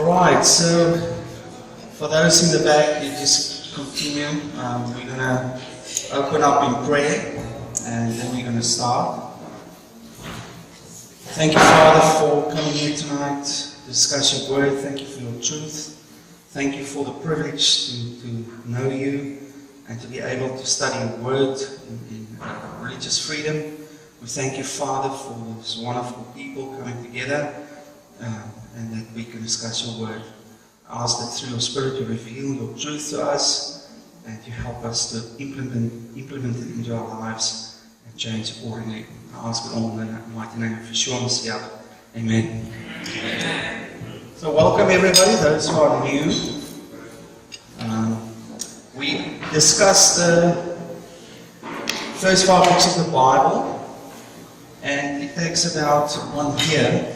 Alright, so for those in the back, you just continue. We're going to open up in prayer and then we're going to start. Thank you, Father, for coming here tonight to discuss your word. Thank you for your truth. Thank you for the privilege to know you and to be able to study your word in religious freedom. We thank you, Father, for this wonderful people coming together and that we can discuss your word. I ask that through your Spirit you reveal your truth to us and you help us to implement it into our lives and change accordingly. I ask it all in the mighty name of Yeshua Messiah. Amen. So welcome everybody, those who are new. We discussed the first 5 books of the Bible, and it takes about 1 year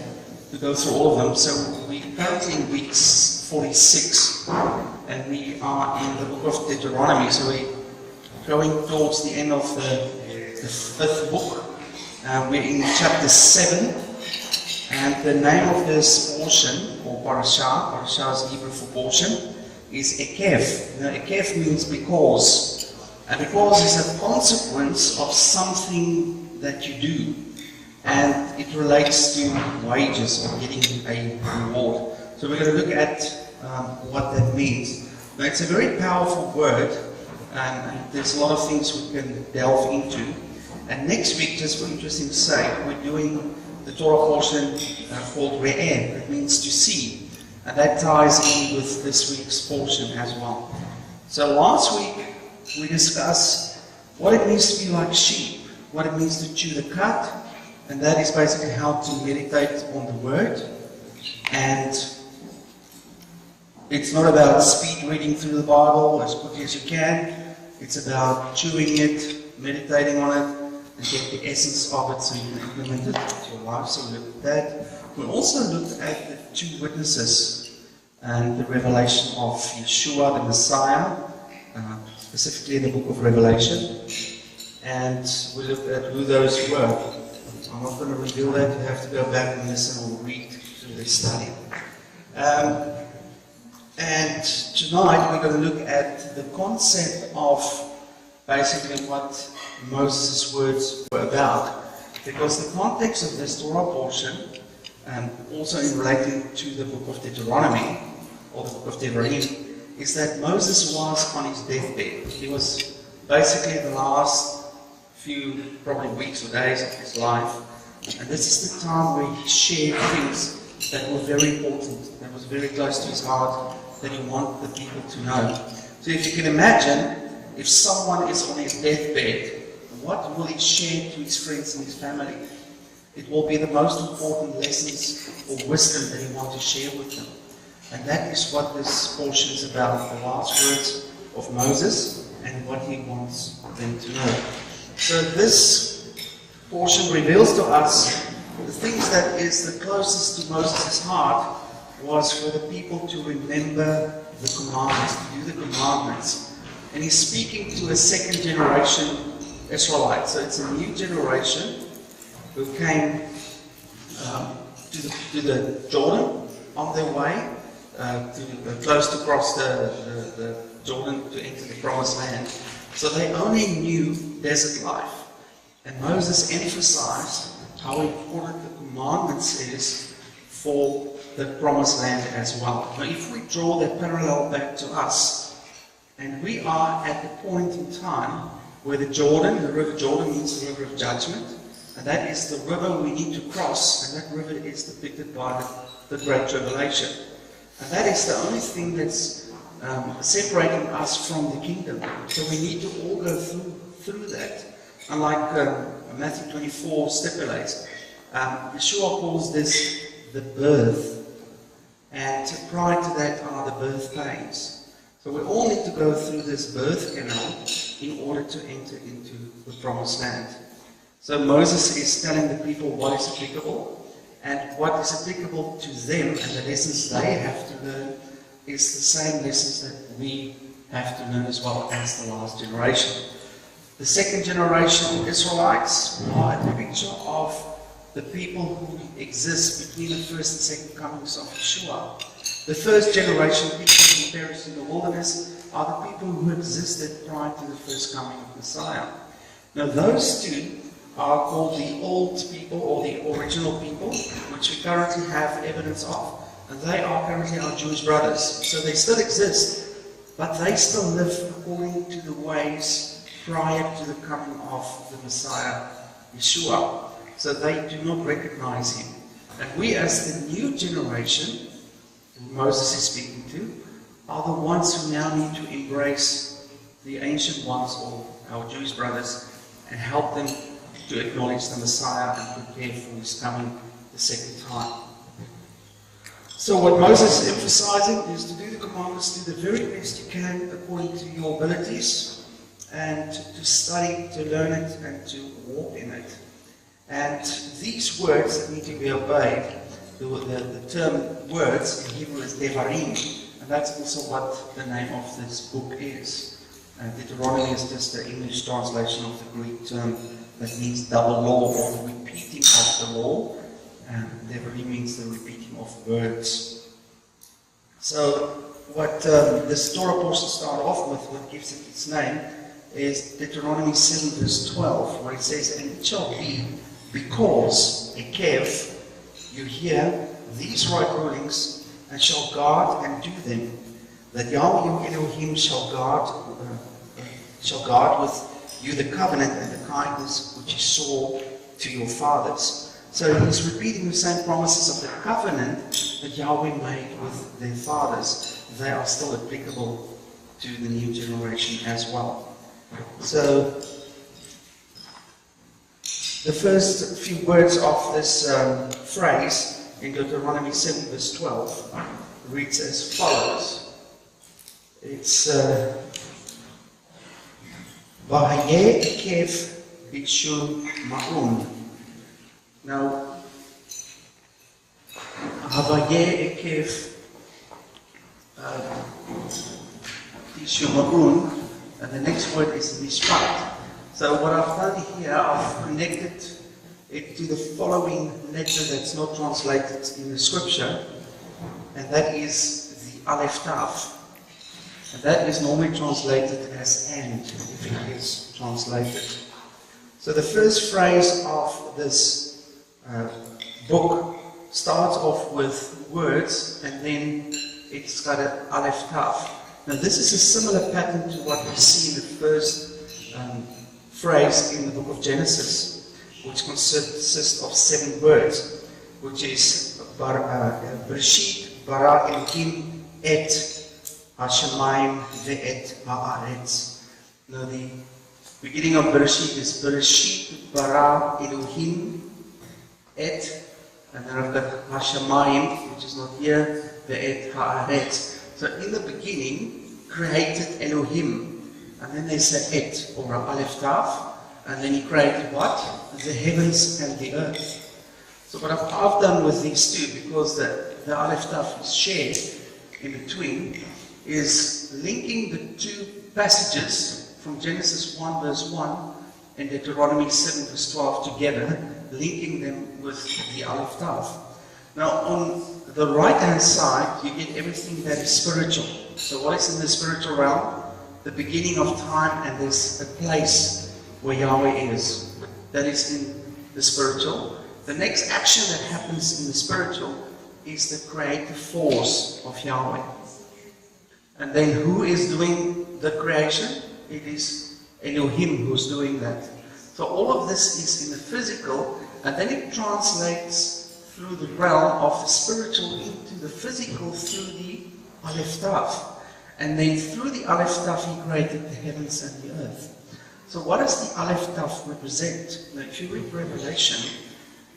to go through all of them. So we're currently in week 46, and we are in the book of Deuteronomy. So we're going towards the end of the 5th book. We're in chapter 7, and the name of this portion, or Parashah is Hebrew for portion, is Ekev. Now, Ekev means because, and because is a consequence of something that you do, and it relates to wages or getting a reward. So we're going to look at what that means. Now, it's a very powerful word, and there's a lot of things we can delve into. And next week, just for interesting sake, we're doing the Torah portion called Re'eh. It means to see. And that ties in with this week's portion as well. So last week, we discussed what it means to be like sheep, what it means to chew the cud, and that is basically how to meditate on the word. And it's not about speed reading through the Bible as quickly as you can. It's about chewing it, meditating on it, and get the essence of it so you can implement it into your life. So we looked at that. We also looked at the 2 witnesses and the revelation of Yeshua, the Messiah, specifically in the book of Revelation. And we looked at who those were. I'm not going to reveal that. You have to go back and listen or read through the study. And tonight we're going to look at the concept of basically what Moses' words were about. Because the context of this Torah portion, also in relating to the book of Deuteronomy, or the book of Deuteronomy, is that Moses was on his deathbed. He was basically the last few, probably weeks or days of his life. And this is the time where he shared things that were very important, that was very close to his heart, that he wanted the people to know. So if you can imagine, if someone is on his deathbed, what will he share to his friends and his family? It will be the most important lessons or wisdom that he wants to share with them. And that is what this portion is about, the last words of Moses and what he wants them to know. So this portion reveals to us the things that is the closest to Moses' heart was for the people to remember the commandments, to do the commandments. And he's speaking to a second generation Israelite. So it's a new generation who came to the Jordan on their way, close to cross the Jordan to enter the promised land. So they only knew desert life. And Moses emphasized how important the commandments is for the promised land as well. Now if we draw that parallel back to us, and we are at the point in time where the river Jordan means the river of judgment, and that is the river we need to cross, and that river is depicted by the Great Tribulation. And that is the only thing that's separating us from the kingdom. So we need to all go through that. Unlike Matthew 24 stipulates, Yeshua calls this the birth, and prior to that are the birth pains. So we all need to go through this birth canal in order to enter into the promised land. So Moses is telling the people what is applicable, and what is applicable to them and the lessons they have to learn is the same lessons that we have to learn as well as the last generation. The second generation Israelites are a picture of the people who exist between the first and second comings of Yeshua. The first generation people who perished in the wilderness are the people who existed prior to the first coming of Messiah. Now those two are called the old people or the original people, which we currently have evidence of. And they are currently our Jewish brothers. So they still exist, but they still live according to the ways prior to the coming of the Messiah, Yeshua. So they do not recognize him. And we as the new generation, who Moses is speaking to, are the ones who now need to embrace the ancient ones, or our Jewish brothers, and help them to acknowledge the Messiah and prepare for his coming the second time. So what Moses is emphasizing is to do the commandments to the very best you can according to your abilities, and to study, to learn it, and to walk in it. And these words that need to be obeyed, the term words in Hebrew is devarim, and that's also what the name of this book is. Deuteronomy is just the English translation of the Greek term that means double law, or repeating of the law. And devarim means the repeating of words. So what this Torah portion started off with, what gives it its name, is Deuteronomy 7 verse 12, where it says, "And it shall be, because, Ekev, you hear these right rulings, and shall guard and do them, that Yahweh your Elohim shall guard with you the covenant and the kindness which he swore to your fathers." So he's repeating the same promises of the covenant that Yahweh made with their fathers. They are still applicable to the new generation as well. So the first few words of this phrase in Deuteronomy 7 verse 12 reads as follows. It's V'hayeh Ekev b'shul ma'un. Now, Havayeh Ekev b'shul ma'un, and the next word is mishpat. So what I've done here, I've connected it to the following letter that's not translated in the scripture, and that is the Aleph Tav. And that is normally translated as "and," if it is translated. So the first phrase of this book starts off with words, and then it's got an Aleph Tav. Now this is a similar pattern to what we see in the first phrase in the book of Genesis, which consists of 7 words, which is Bereshit bara Elohim et Hashemayim ve'et ha'aretz. Now the beginning of Bereshit is Bereshit bara Elohim et, and then I've got Hashemayim, which is not here, ve'et ha'aretz. So in the beginning, created Elohim. And then there's an et, or an Aleph Tav, and then he created what? The heavens and the earth. So what I've done with these two, because the Aleph Tav is shared in between, is linking the two passages from Genesis 1 verse 1 and Deuteronomy 7 verse 12 together, linking them with the Aleph Tav. Now on the right hand side, you get everything that is spiritual. So what is in the spiritual realm? The beginning of time, and there's a place where Yahweh is. That is in the spiritual. The next action that happens in the spiritual is the creative force of Yahweh. And then who is doing the creation? It is Elohim who's doing that. So all of this is in the physical, and then it translates through the realm of the spiritual into the physical through the Aleph Tav. And then through the Aleph Tav he created the heavens and the earth. So what does the Aleph Tav represent? Now if you read Revelation,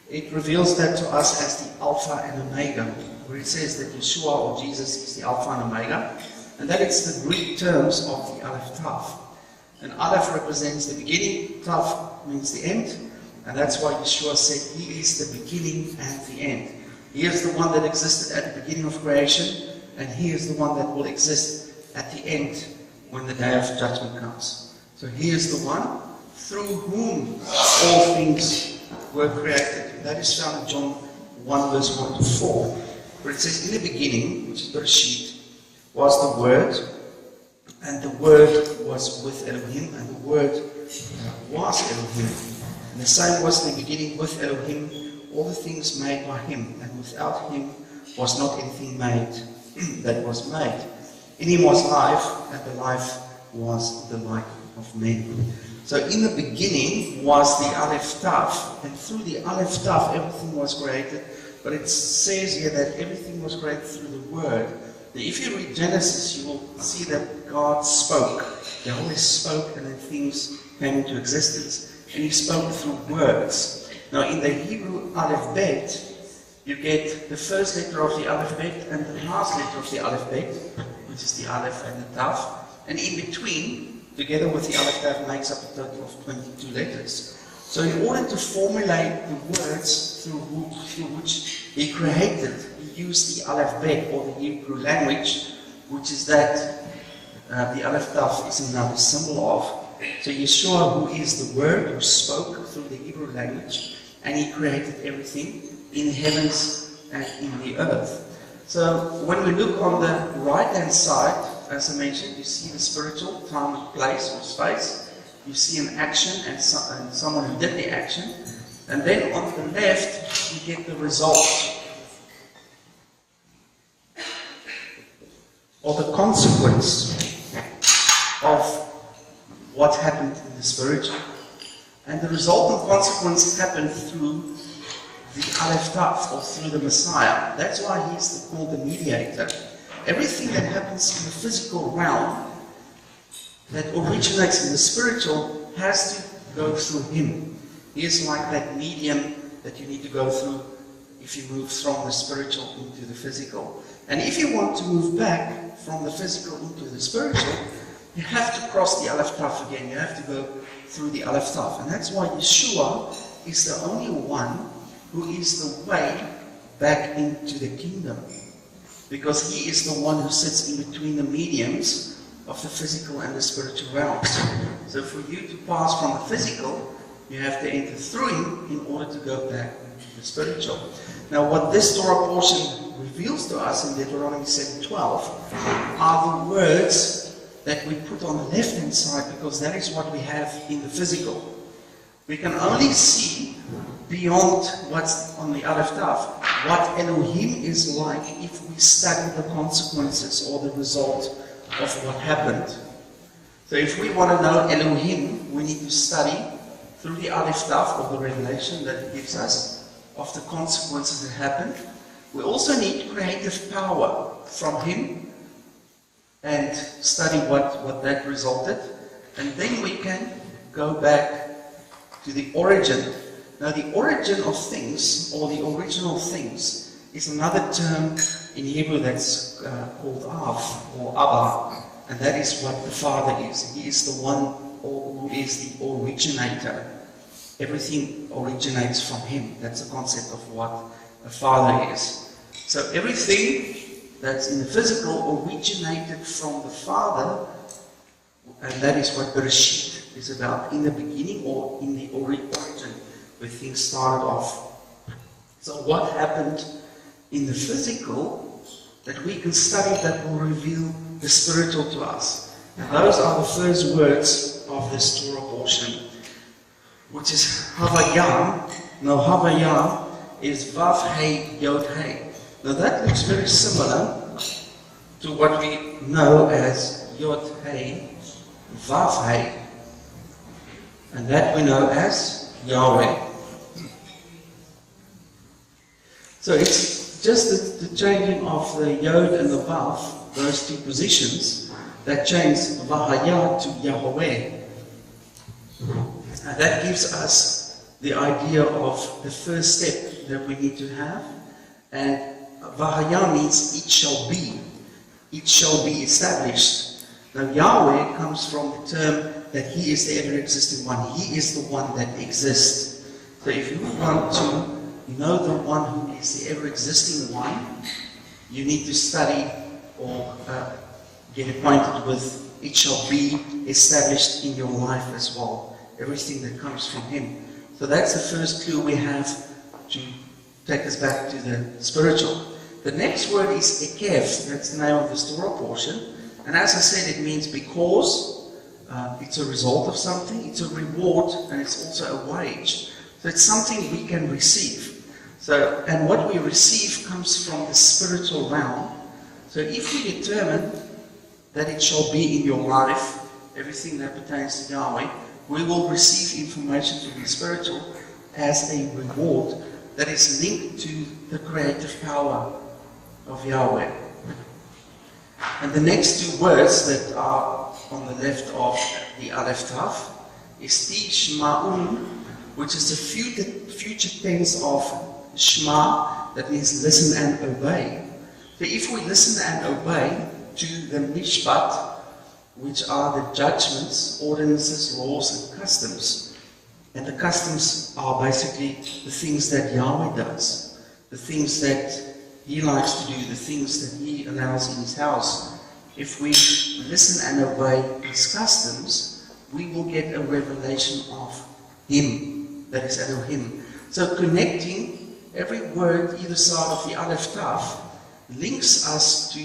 it reveals that to us as the Alpha and Omega, where it says that Yeshua or Jesus is the Alpha and Omega, and that it's the Greek terms of the Aleph Tav. And Aleph represents the beginning, Tav means the end, and that's why Yeshua said he is the beginning and the end. He is the one that existed at the beginning of creation, and he is the one that will exist at the end when the day of judgment comes. So he is the one through whom all things were created. That is found in John 1 verse 1 to 4, where it says, in the beginning, which is Parashah, was the Word, and the Word was with Elohim, and the Word was Elohim. And the same was in the beginning with Elohim, all the things made by Him, and without Him was not anything made that was made. In Him was life, and the life was the light of men. So in the beginning was the Aleph Tav, and through the Aleph Tav everything was created. But it says here that everything was created through the Word. Now, if you read Genesis, you will see that God spoke. Yahweh spoke, and then things came into existence. And He spoke through words. Now in the Hebrew Aleph Bet, you get the first letter of the Aleph Bet and the last letter of the Aleph Bet, which is the Aleph and the Tav. And in between, together with the Aleph Tav, makes up a total of 22 letters. So in order to formulate the words through which He created, He used the Aleph Bet, or the Hebrew language, which is that the Aleph Tav is another symbol of. So Yeshua, who is the Word, who spoke through the Hebrew language, and He created everything in the heavens and in the earth. So when we look on the right-hand side, as I mentioned, you see the spiritual, time and place or space. You see an action and someone who did the action. And then on the left, you get the result, or the consequence of what happened in the spiritual. And the result and consequence happened through the Aleph Tav, or through the Messiah. That's why He's called the mediator. Everything that happens in the physical realm that originates in the spiritual has to go through Him. He is like that medium that you need to go through if you move from the spiritual into the physical. And if you want to move back from the physical into the spiritual, you have to cross the Aleph Tav again. You have to go through the Aleph Tav. And that's why Yeshua is the only one who is the way back into the kingdom. Because He is the one who sits in between the mediums of the physical and the spiritual realms. So for you to pass from the physical, you have to enter through Him in order to go back into the spiritual. Now what this Torah portion reveals to us in Deuteronomy 7:12 are the words that we put on the left-hand side, because that is what we have in the physical. We can only see beyond what's on the Aleph Tav what Elohim is like if we study the consequences or the result of what happened. So if we want to know Elohim, we need to study through the Aleph Tav, or the revelation that He gives us of the consequences that happened. We also need creative power from Him and study what that resulted. And then we can go back to the origin. Now the origin of things, or the original things, is another term in Hebrew that's called Av, or Abba. And that is what the Father is. He is the one who is the originator. Everything originates from Him. That's the concept of what a Father is. So everything that's in the physical originated from the Father, and that is what Parashah is about, in the beginning, or in the origin, where things started off. So what happened in the physical that we can study, that will reveal the spiritual to us? And those are the first words of this Torah portion, which is Havayah. Now Havayah is Vav Hey Yod Hey. Now that looks very similar to what we know as Yod Hey, Vav Hey, and that we know as Yahweh. So it's just the changing of the Yod and the Vav, those two positions, that change Vahaya to Yahweh. And that gives us the idea of the first step that we need to have. And Vahaya means it shall be. It shall be established. Now Yahweh comes from the term that He is the ever-existing one. He is the one that exists. So if you want to know the one who is the ever-existing one, you need to study or get acquainted with it shall be established in your life as well. Everything that comes from Him. So that's the first clue we have to take us back to the spiritual. The next word is Ekev. That's the name of this Torah portion. And as I said, it means because. It's a result of something. It's a reward, and it's also a wage. So it's something we can receive. So, and what we receive comes from the spiritual realm. So if we determine that it shall be in your life, everything that pertains to Yahweh, we will receive information from the spiritual as a reward that is linked to the creative power of Yahweh. And the next two words that are on the left of the Aleph Taf is Tishma'un, which is the future tense of Shema, that means listen and obey. So if we listen and obey to the Mishpat, which are the judgments, ordinances, laws, and customs. And the customs are basically the things that Yahweh does, the things that He likes to do, the things that He allows in His house. If we listen and obey His customs, we will get a revelation of Him, that is Elohim. So connecting every word either side of the Aleph Taf links us to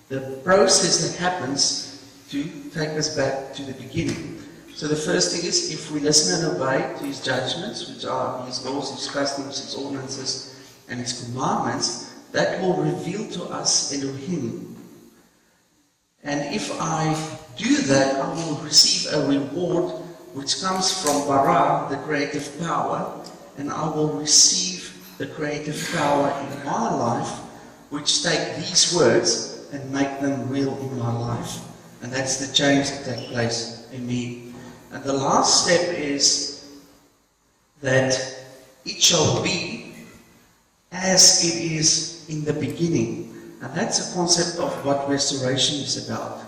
the process that happens to take us back to the beginning. So the first thing is, if we listen and obey to His judgments, which are His laws, His customs, His ordinances, and His commandments, that will reveal to us Elohim. And if I do that, I will receive a reward which comes from Bara, the creative power, and I will receive the creative power in my life, which take these words and make them real in my life. And that's the change that takes place in me. And the last step is that it shall be as it is in the beginning. And that's a concept of what restoration is about.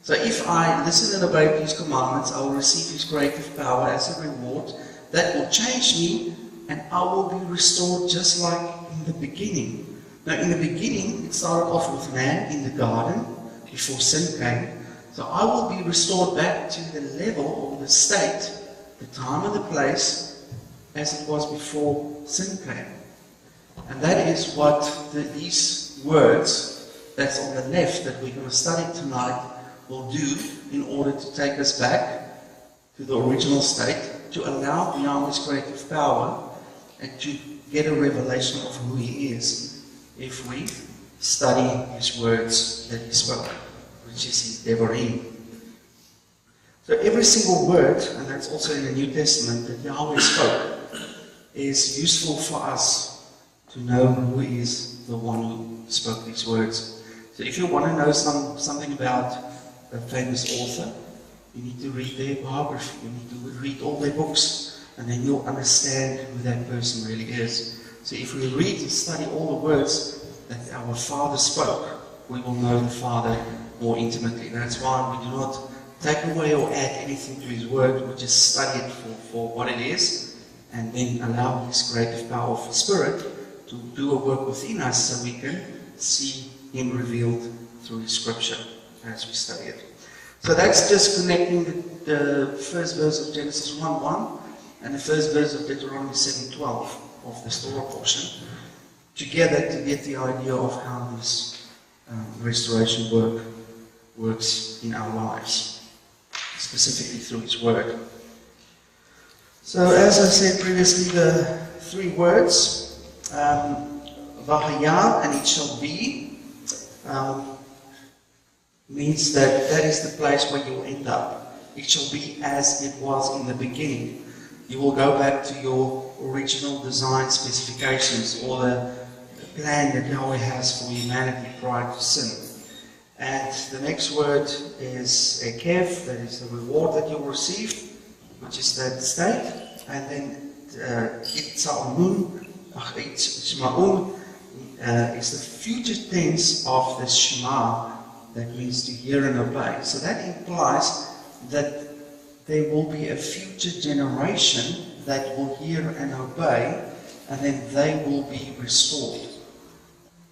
So if I listen and obey His commandments, I will receive His creative power as a reward. That will change me, and I will be restored just like in the beginning. Now in the beginning, it started off with man in the garden before sin came. So I will be restored back to the level or the state, the time and the place as it was before sin came. And that is what these words that's on the left that we're going to study tonight will do in order to take us back to the original state, to allow Yahweh's creative power and to get a revelation of who He is if we study His words that He spoke, which is His Devarim. So every single word, and that's also in the New Testament, that Yahweh spoke, is useful for us to know who is the one who spoke these words. So if you want to know something about a famous author, you need to read their biography, you need to read all their books, and then you'll understand who that person really is. So if we read and study all the words that our Father spoke, we will know the Father more intimately. That's why we do not take away or add anything to His word. We just study it for what it is, and then allow His creative power of His Spirit to do a work within us so we can see Him revealed through His Scripture as we study it. So that's just connecting the first verse of Genesis 1:1 and the first verse of Deuteronomy 7:12 of the Torah portion together to get the idea of how this restoration works in our lives, specifically through His Word. So as I said previously, the three words, Vahaya, and it shall be, means that is the place where you will end up. It shall be as it was in the beginning. You will go back to your original design specifications or the plan that Yahweh has for humanity prior to sin. And the next word is Ekev, that is the reward that you'll receive, which is that state. And then Itza'un, is the future tense of the Shema, that means to hear and obey. So that implies that there will be a future generation that will hear and obey, and then they will be restored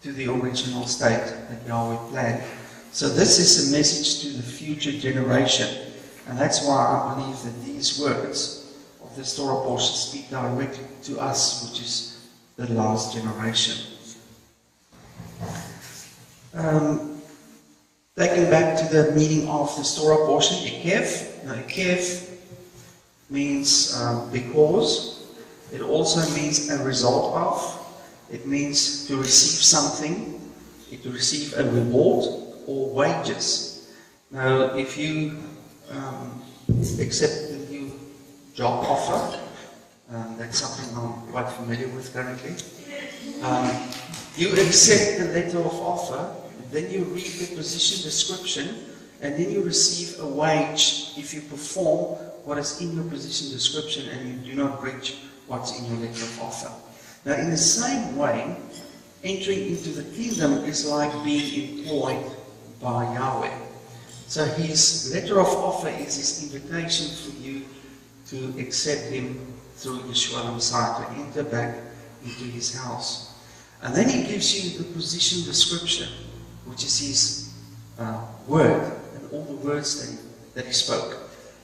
to the original state that Yahweh planned. So this is a message to the future generation, and that's why I believe that these words of of this Torah portion speak directly to us, which is the last generation. Taking back to the meaning of this Torah portion, Ekev. Now, Ekev means because. It also means a result of. It means to receive something, to receive a reward or wages. Now, if you accept the new job offer, that's something I'm quite familiar with currently. You accept the letter of offer, then you read the position description, and then you receive a wage if you perform what is in your position description and you do not breach what's in your letter of offer. Now, in the same way, entering into the kingdom is like being employed by Yahweh. So his letter of offer is his invitation for you to accept him through Yeshua the Messiah, to enter back into his house. And then he gives you the position description, which is his word and all the words that he spoke.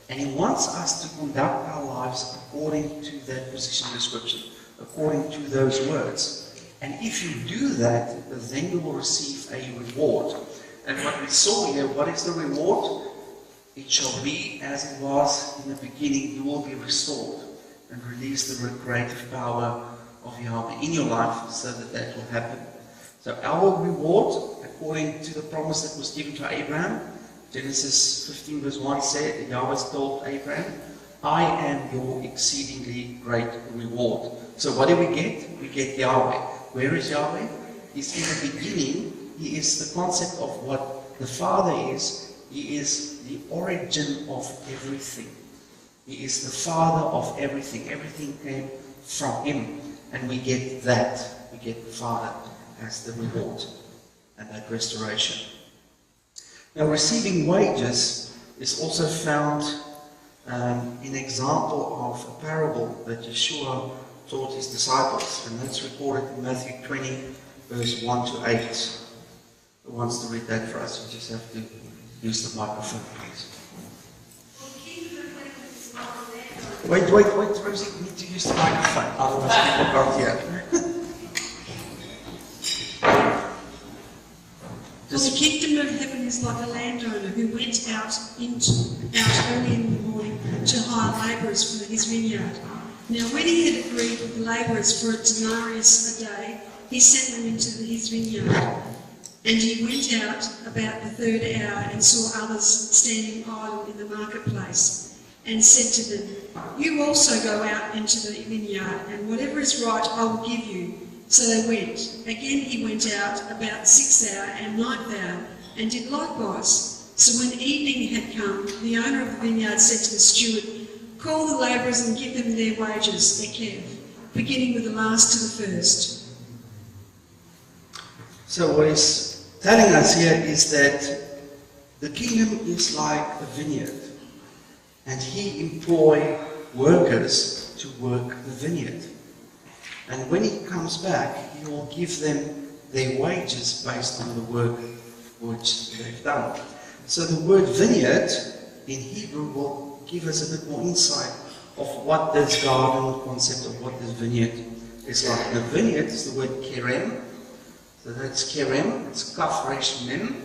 And he wants us to conduct our lives according to that position description, according to those words. And if you do that, then you will receive a reward. And what we saw here, what is the reward? It shall be as it was in the beginning. You will be restored and release the creative power of Yahweh in your life so that will happen. So our reward, according to the promise that was given to Abraham, Genesis 15 verse 1 said, Yahweh told Abraham, I am your exceedingly great reward. So what do we get? We get Yahweh. Where is Yahweh? He's in the beginning. He is the concept of what the Father is. He is the origin of everything. He is the Father of everything. Everything came from him. And we get that. We get the Father as the reward and that restoration. Now, receiving wages is also found in example of a parable that Yeshua taught his disciples, and that's recorded in Matthew 20, verse 1 to 8. Who wants to read that for us? You just have to use the microphone, please. Wait, Rosie, you need to use the microphone, otherwise people can't hear. For the kingdom of heaven is like a landowner who went out early in the morning to hire labourers for his vineyard. Now when he had agreed with the labourers for a denarius a day, he sent them into his vineyard. And he went out about the third hour and saw others standing idle in the marketplace, and said to them, You also go out into the vineyard, and whatever is right I will give you. So they went. Again he went out about the 6th hour and 9th hour, and did likewise. So when evening had come, the owner of the vineyard said to the steward, Call the labourers and give them their wages, Ekev, beginning with the last to the first. So what he's telling us here is that the kingdom is like a vineyard, and he employs workers to work the vineyard. And when he comes back, he will give them their wages based on the work which they've done. So the word vineyard in Hebrew will give us a bit more insight of what this garden concept of what this vineyard is like. The vineyard is the word kerem. So that's kerem, it's kaf resh mem.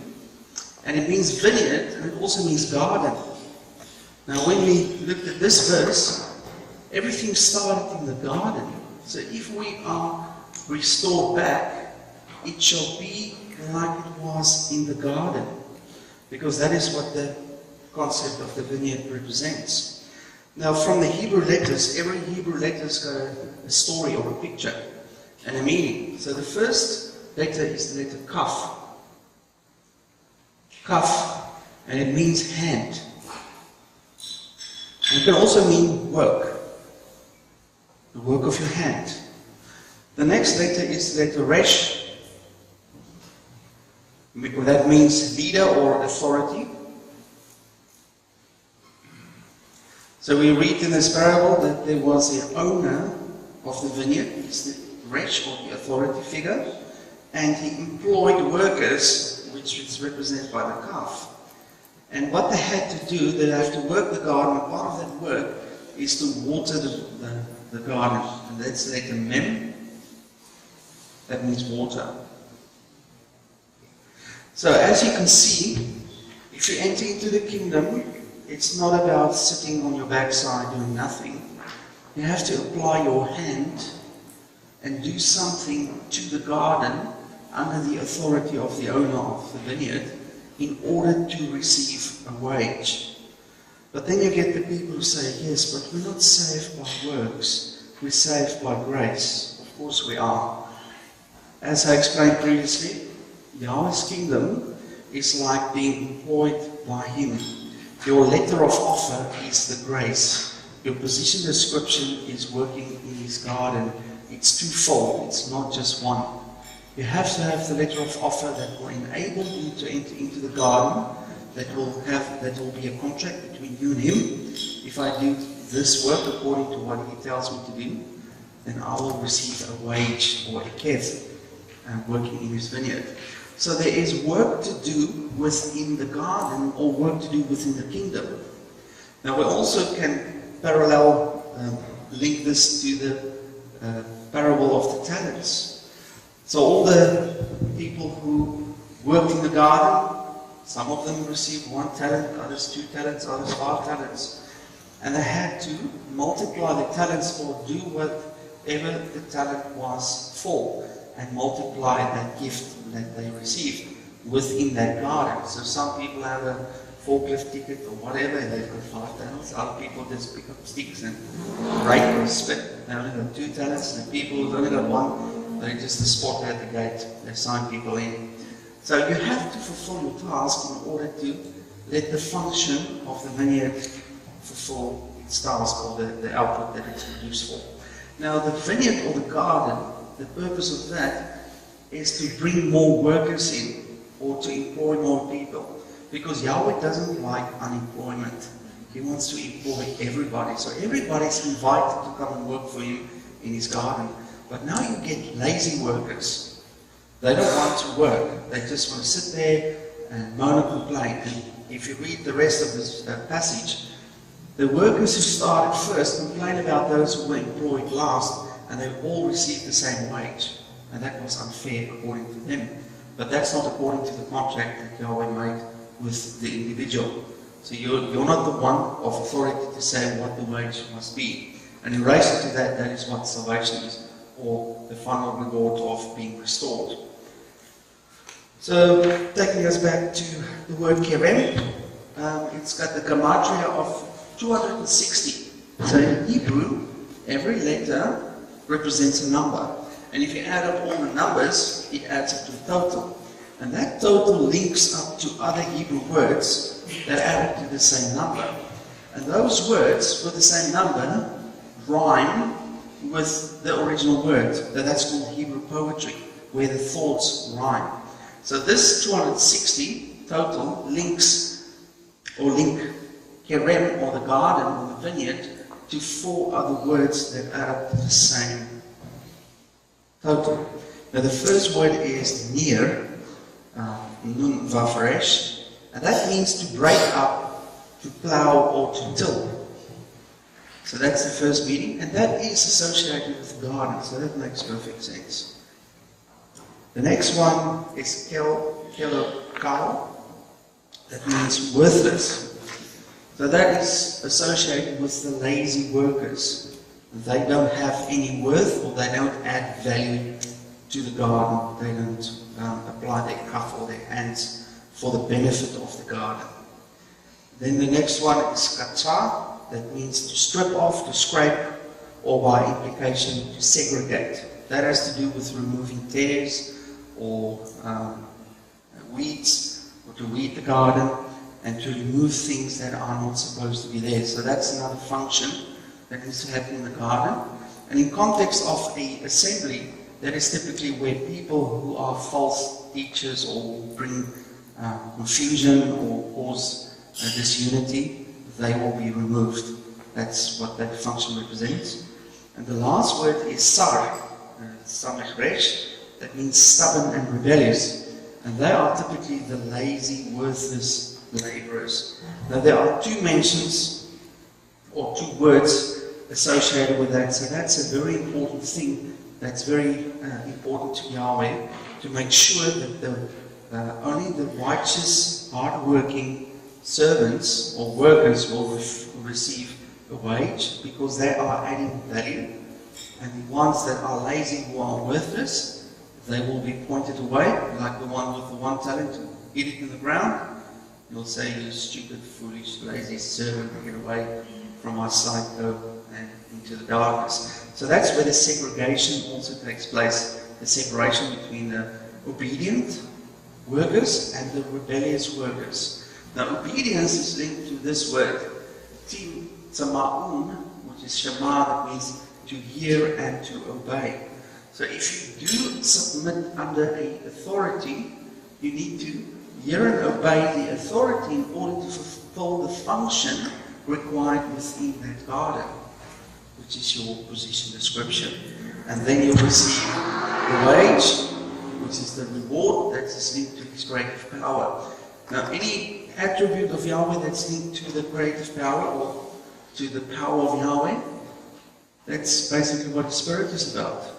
And it means vineyard, and it also means garden. Now when we looked at this verse, everything started in the garden. So if we are restored back, it shall be like it was in the garden. Because that is what the concept of the vineyard represents. Now from the Hebrew letters, every Hebrew letter has got a story or a picture and a meaning. So the first letter is the letter kaf. Kaf, and it means hand. And it can also mean work. The work of your hand. The next letter is the letter resh. That means leader or authority. So we read in this parable that there was the owner of the vineyard, is the resh or the authority figure, and he employed workers, which is represented by the calf. And what they had to do, they have to work the garden. Part of that work is to water the garden. And that's letter mem. That means water. So as you can see, if you enter into the kingdom, it's not about sitting on your backside doing nothing. You have to apply your hand and do something to the garden under the authority of the owner of the vineyard in order to receive a wage. But then you get the people who say, yes, but we're not saved by works, we're saved by grace. Of course we are. As I explained previously, Yahweh's kingdom is like being employed by Him. Your letter of offer is the grace. Your position description is working in His garden. It's twofold, it's not just one. You have to have the letter of offer that will enable you to enter into the garden, that will be a contract between you and Him. If I do this work according to what He tells me to do, then I will receive a wage or Ekev, working in His vineyard. So there is work to do within the garden or work to do within the kingdom. Now we also can parallel link this to the parable of the talents. So all the people who worked in the garden, some of them received 1 talent, others 2 talents, others 5 talents. And they had to multiply the talents or do whatever the talent was for, and multiply that gift that they received within that garden. So some people have a forklift ticket or whatever, they've got 5 talents. Other people just pick up sticks and rake or spit. They only got 2 talents. And people who've only got 1, they're just the spot at the gate. They sign people in. So you have to fulfill your task in order to let the function of the vineyard fulfill its task or the output that it's produced for. Now the vineyard or the garden, the purpose of that is to bring more workers in or to employ more people. Because Yahweh doesn't like unemployment. He wants to employ everybody. So everybody's invited to come and work for Him in His garden. But now you get lazy workers. They don't want to work. They just want to sit there and moan and complain. And if you read the rest of this passage, the workers who started first complained about those who were employed last, and they all received the same wage. And that was unfair according to them. But that's not according to the contract that Yahweh made with the individual. So you're not the one of authority to say what the wage must be. And in relation to that, that is what salvation is, or the final reward of being restored. So, taking us back to the word kerem, it's got the gematria of 260. So in Hebrew, every letter represents a number. And if you add up all the numbers, it adds up to a total. And that total links up to other Hebrew words that add up to the same number. And those words with the same number rhyme with the original word. That's called Hebrew poetry, where the thoughts rhyme. So this 260 total links or link kerem or the garden or the vineyard to 4 other words that add up to the same total. Now the first word is near, nun vafresh, and that means to break up, to plow or to till. So that's the first meaning, and that is associated with the garden, so that makes perfect sense. The next one is kelokal, that means worthless. So that is associated with the lazy workers. They don't have any worth, or they don't add value to the garden. They don't apply their cuff or their hands for the benefit of the garden. Then the next one is kata, that means to strip off, to scrape, or by implication to segregate. That has to do with removing tares or weeds, or to weed the garden, and to remove things that are not supposed to be there. So that's another function that needs to happen in the garden. And in context of an assembly, that is typically where people who are false teachers or bring confusion or cause disunity, they will be removed. That's what that function represents. And the last word is sar, samechresh, that means stubborn and rebellious. And they are typically the lazy, worthless laborers. Now there are 2 mentions or 2 words associated with that. So that's a very important thing. That's very important to Yahweh, to make sure that only the righteous, hard-working servants or workers will receive a wage, because they are adding value. And the ones that are lazy, who are worthless, they will be pointed away, like the one with the 1 talent, hit it in the ground. You'll say, you stupid, foolish, lazy servant, get away from our sight, go and into the darkness. So that's where the segregation also takes place, the separation between the obedient workers and the rebellious workers. Now, obedience is linked to this word, tzama'un, which is shema, that means to hear and to obey. So if you do submit under an authority, you need to hear and obey the authority in order to fulfill the function required within that garden, which is your position description. And then you'll receive the wage, which is the reward that is linked to His creative power. Now, any attribute of Yahweh that's linked to the creative power or to the power of Yahweh, that's basically what the Spirit is about.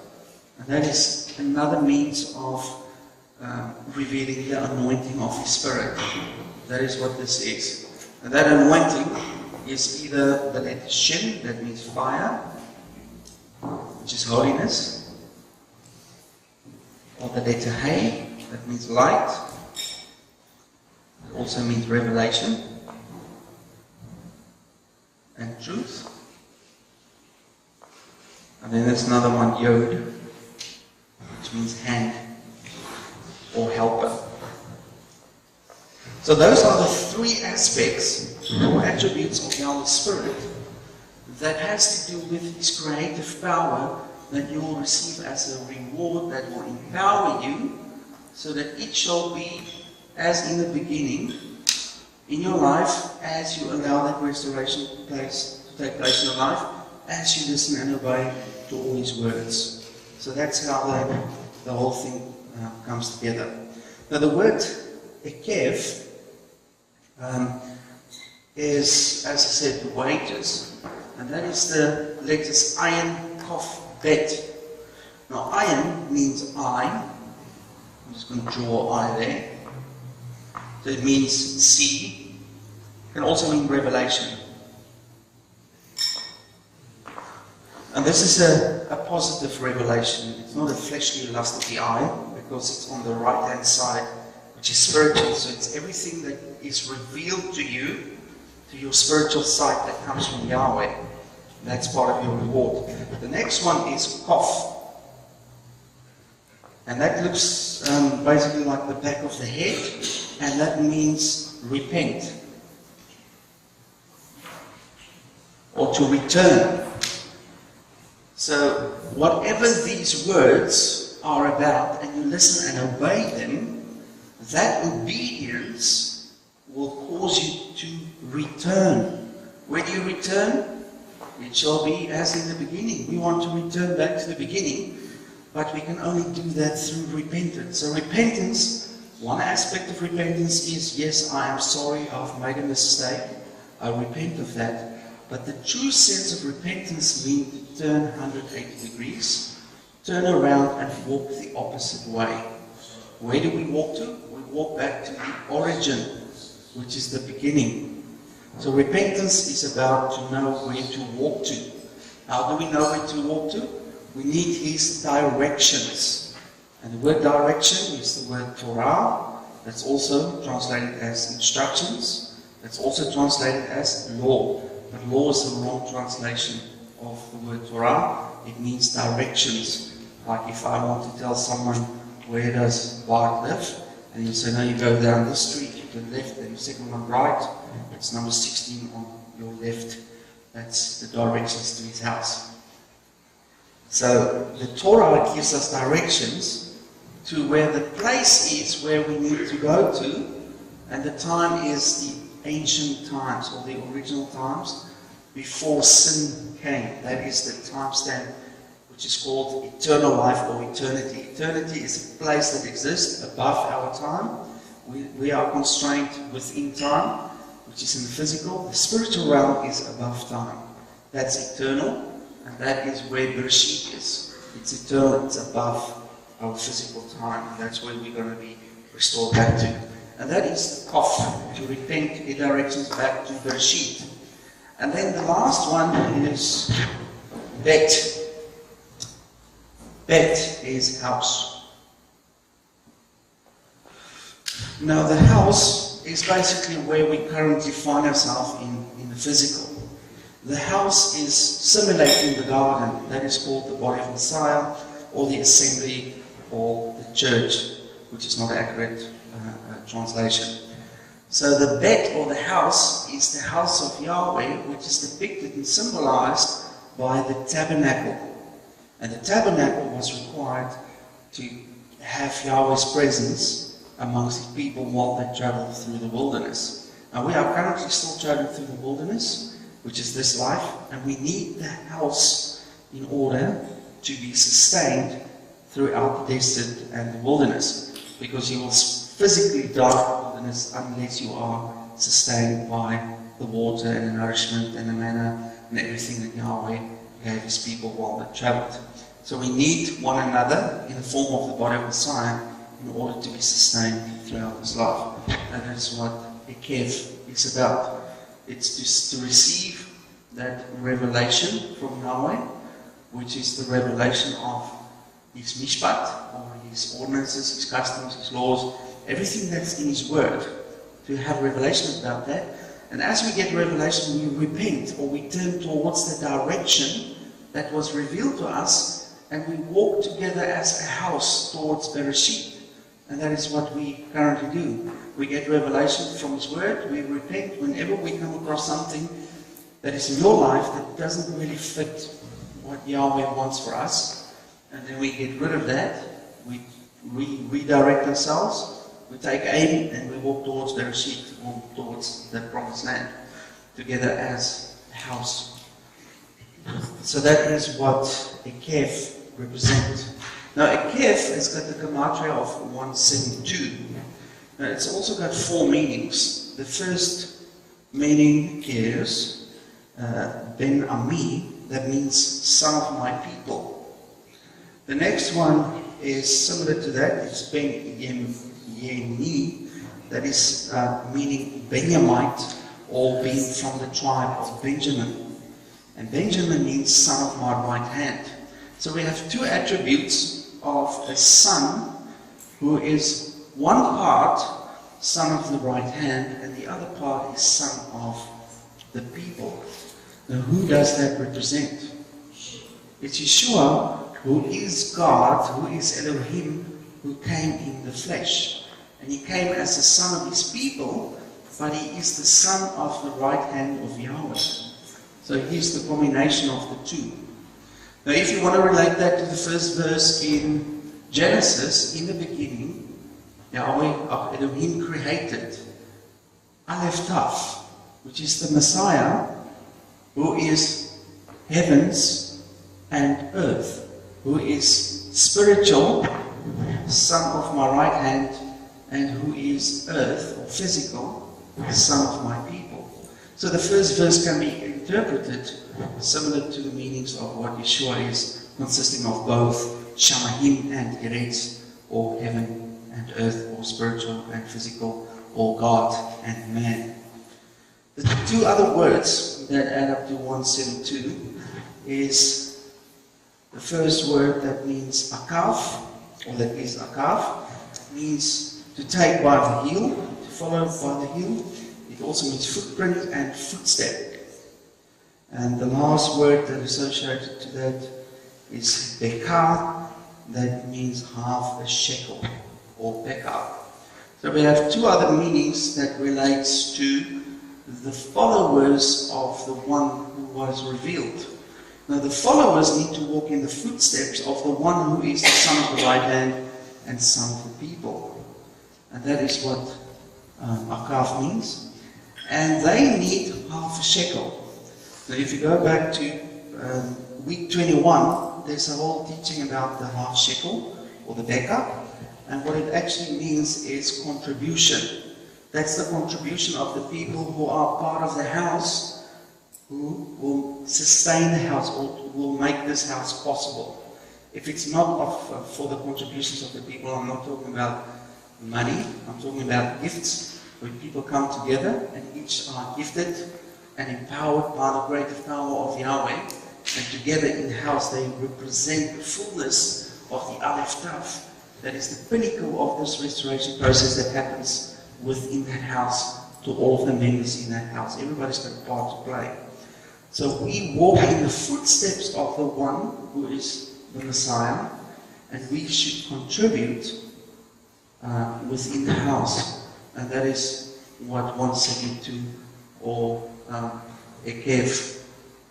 And that is another means of revealing the anointing of His Spirit. That is what this is. And that anointing is either the letter Shin, that means fire, which is holiness, or the letter Hey, that means light. It also means revelation and truth. And then there's another one, Yod, which means hand or helper. So those are the 3 aspects or attributes of Yahweh's Spirit that has to do with His creative power that you will receive as a reward, that will empower you, so that it shall be as in the beginning in your life, as you allow that restoration to take place in your life, as you listen and obey to all His words. So that's how the whole thing comes together. Now the word Ekev is, as I said, wages, and that is the letters Ayin, Kof, Bet. Now Ayin means eye. I'm just going to draw eye there. So it means see. It can also mean revelation. And this is a positive revelation. It's not a fleshly lust of the eye, because it's on the right-hand side, which is spiritual. So it's everything that is revealed to you, to your spiritual sight, that comes from Yahweh. That's part of your reward. The next one is Kof. And that looks basically like the back of the head, and that means repent. Or to return. So whatever these words are about, and you listen and obey them, that obedience will cause you to return. When you return, it shall be as in the beginning. We want to return back to the beginning, but we can only do that through repentance. So repentance, one aspect of repentance is, yes, I am sorry, I've made a mistake, I repent of that. But the true sense of repentance means to turn 180 degrees, turn around and walk the opposite way. Where do we walk to? We walk back to the origin, which is the beginning. So repentance is about to know where to walk to. How do we know where to walk to? We need His directions. And the word direction is the word Torah. That's also translated as instructions. That's also translated as law. But law is the wrong translation of the word Torah. It means directions. Like if I want to tell someone, where does Bart live? And you say, no, you go down this street, you turn left, then the second one right. It's number 16 on your left. That's the directions to his house. So the Torah gives us directions to where the place is where we need to go to, and the time is the ancient times, or the original times, before sin came. That is the time stamp which is called eternal life or eternity. Eternity is a place that exists above our time. We are constrained within time, which is in the physical. The spiritual realm is above time. That's eternal, and that is where Bereshit is. It's eternal, it's above our physical time, and that's where we're going to be restored back to. And that is the Kof, to repent, it directs us back to Bereshit. And then the last one is Bet. Bet is house. Now the house is basically where we currently find ourselves in the physical. The house is simulating the garden, that is called the body of Messiah, or the assembly, or the church, which is not an accurate translation. So the Bet, or the house, is the house of Yahweh, which is depicted and symbolized by the tabernacle. And the tabernacle was required to have Yahweh's presence amongst the people while they traveled through the wilderness. Now we are currently still traveling through the wilderness, which is this life, and we need the house in order to be sustained throughout the desert and the wilderness, because you will physically die in the wilderness unless you are sustained by the water and the nourishment and the manna and everything that Yahweh gave his people while they traveled. So we need one another in the form of the body of Messiah in order to be sustained throughout this life. And that's what Ekev is about. It's to receive that revelation from Yahweh, which is the revelation of his mishpat, or his ordinances, his customs, his laws, everything that's in his word, to have revelation about that. And as we get revelation, we repent, or we turn towards the direction that was revealed to us, and we walk together as a house towards Bereshit. And that is what we currently do. We get revelation from his word, we repent whenever we come across something that is in your life that doesn't really fit what Yahweh wants for us. And then we get rid of that, we redirect ourselves, we take aim, and we walk towards Bereshit, walk towards the promised land, together as a house. So that is what Ekev represents. Now Ekev has got the gematria of 172. Now it's also got 4 meanings. The first meaning is Ben Ami, that means son of my people. The next one is similar to that, it's Ben Yeni, that is meaning Benjamite, or being from the tribe of Benjamin. And Benjamin means son of my right hand. So we have 2 attributes of a son who is one part son of the right hand, and the other part is son of the people. Now who does that represent? It's Yeshua, who is God, who is Elohim, who came in the flesh. And he came as the son of his people, but he is the son of the right hand of Yahweh. So he's the combination of the 2. Now if you want to relate that to the first verse in Genesis, in the beginning, Yahweh of Elohim created Aleph Taf, which is the Messiah, who is heavens and earth, who is spiritual, son of my right hand, and who is earth, or physical, son of my people. So the first verse can be interpreted similar to the meanings of what Yeshua is, consisting of both Shamayim and Eretz, or heaven and earth, or spiritual and physical, or God and man. The 2 other words that add up to 172 is the first word that means Akav, or that is Akav, means to take by the heel, to follow by the heel. It also means footprint and footstep. And the last word that is associated to that is Bekah, that means half a shekel, or Bekah. So we have 2 other meanings that relates to the followers of the one who was revealed. Now the followers need to walk in the footsteps of the one who is the son of the right hand and son of the people. And that is what Akav means. And they need half a shekel. Now if you go back to week 21, there's a whole teaching about the half shekel, or the Bekah. And what it actually means is contribution. That's the contribution of the people who are part of the house, who will sustain the house or will make this house possible. If it's not for the contributions of the people, I'm not talking about money, I'm talking about gifts, where people come together and each are gifted and empowered by the greater power of Yahweh, and together in the house they represent the fullness of the Aleph Tav. That is the pinnacle of this restoration process that happens within that house to all of the members in that house. Everybody's got a part to play. So we walk in the footsteps of the one who is the Messiah, and we should contribute within the house. And that is what 172 or Ekev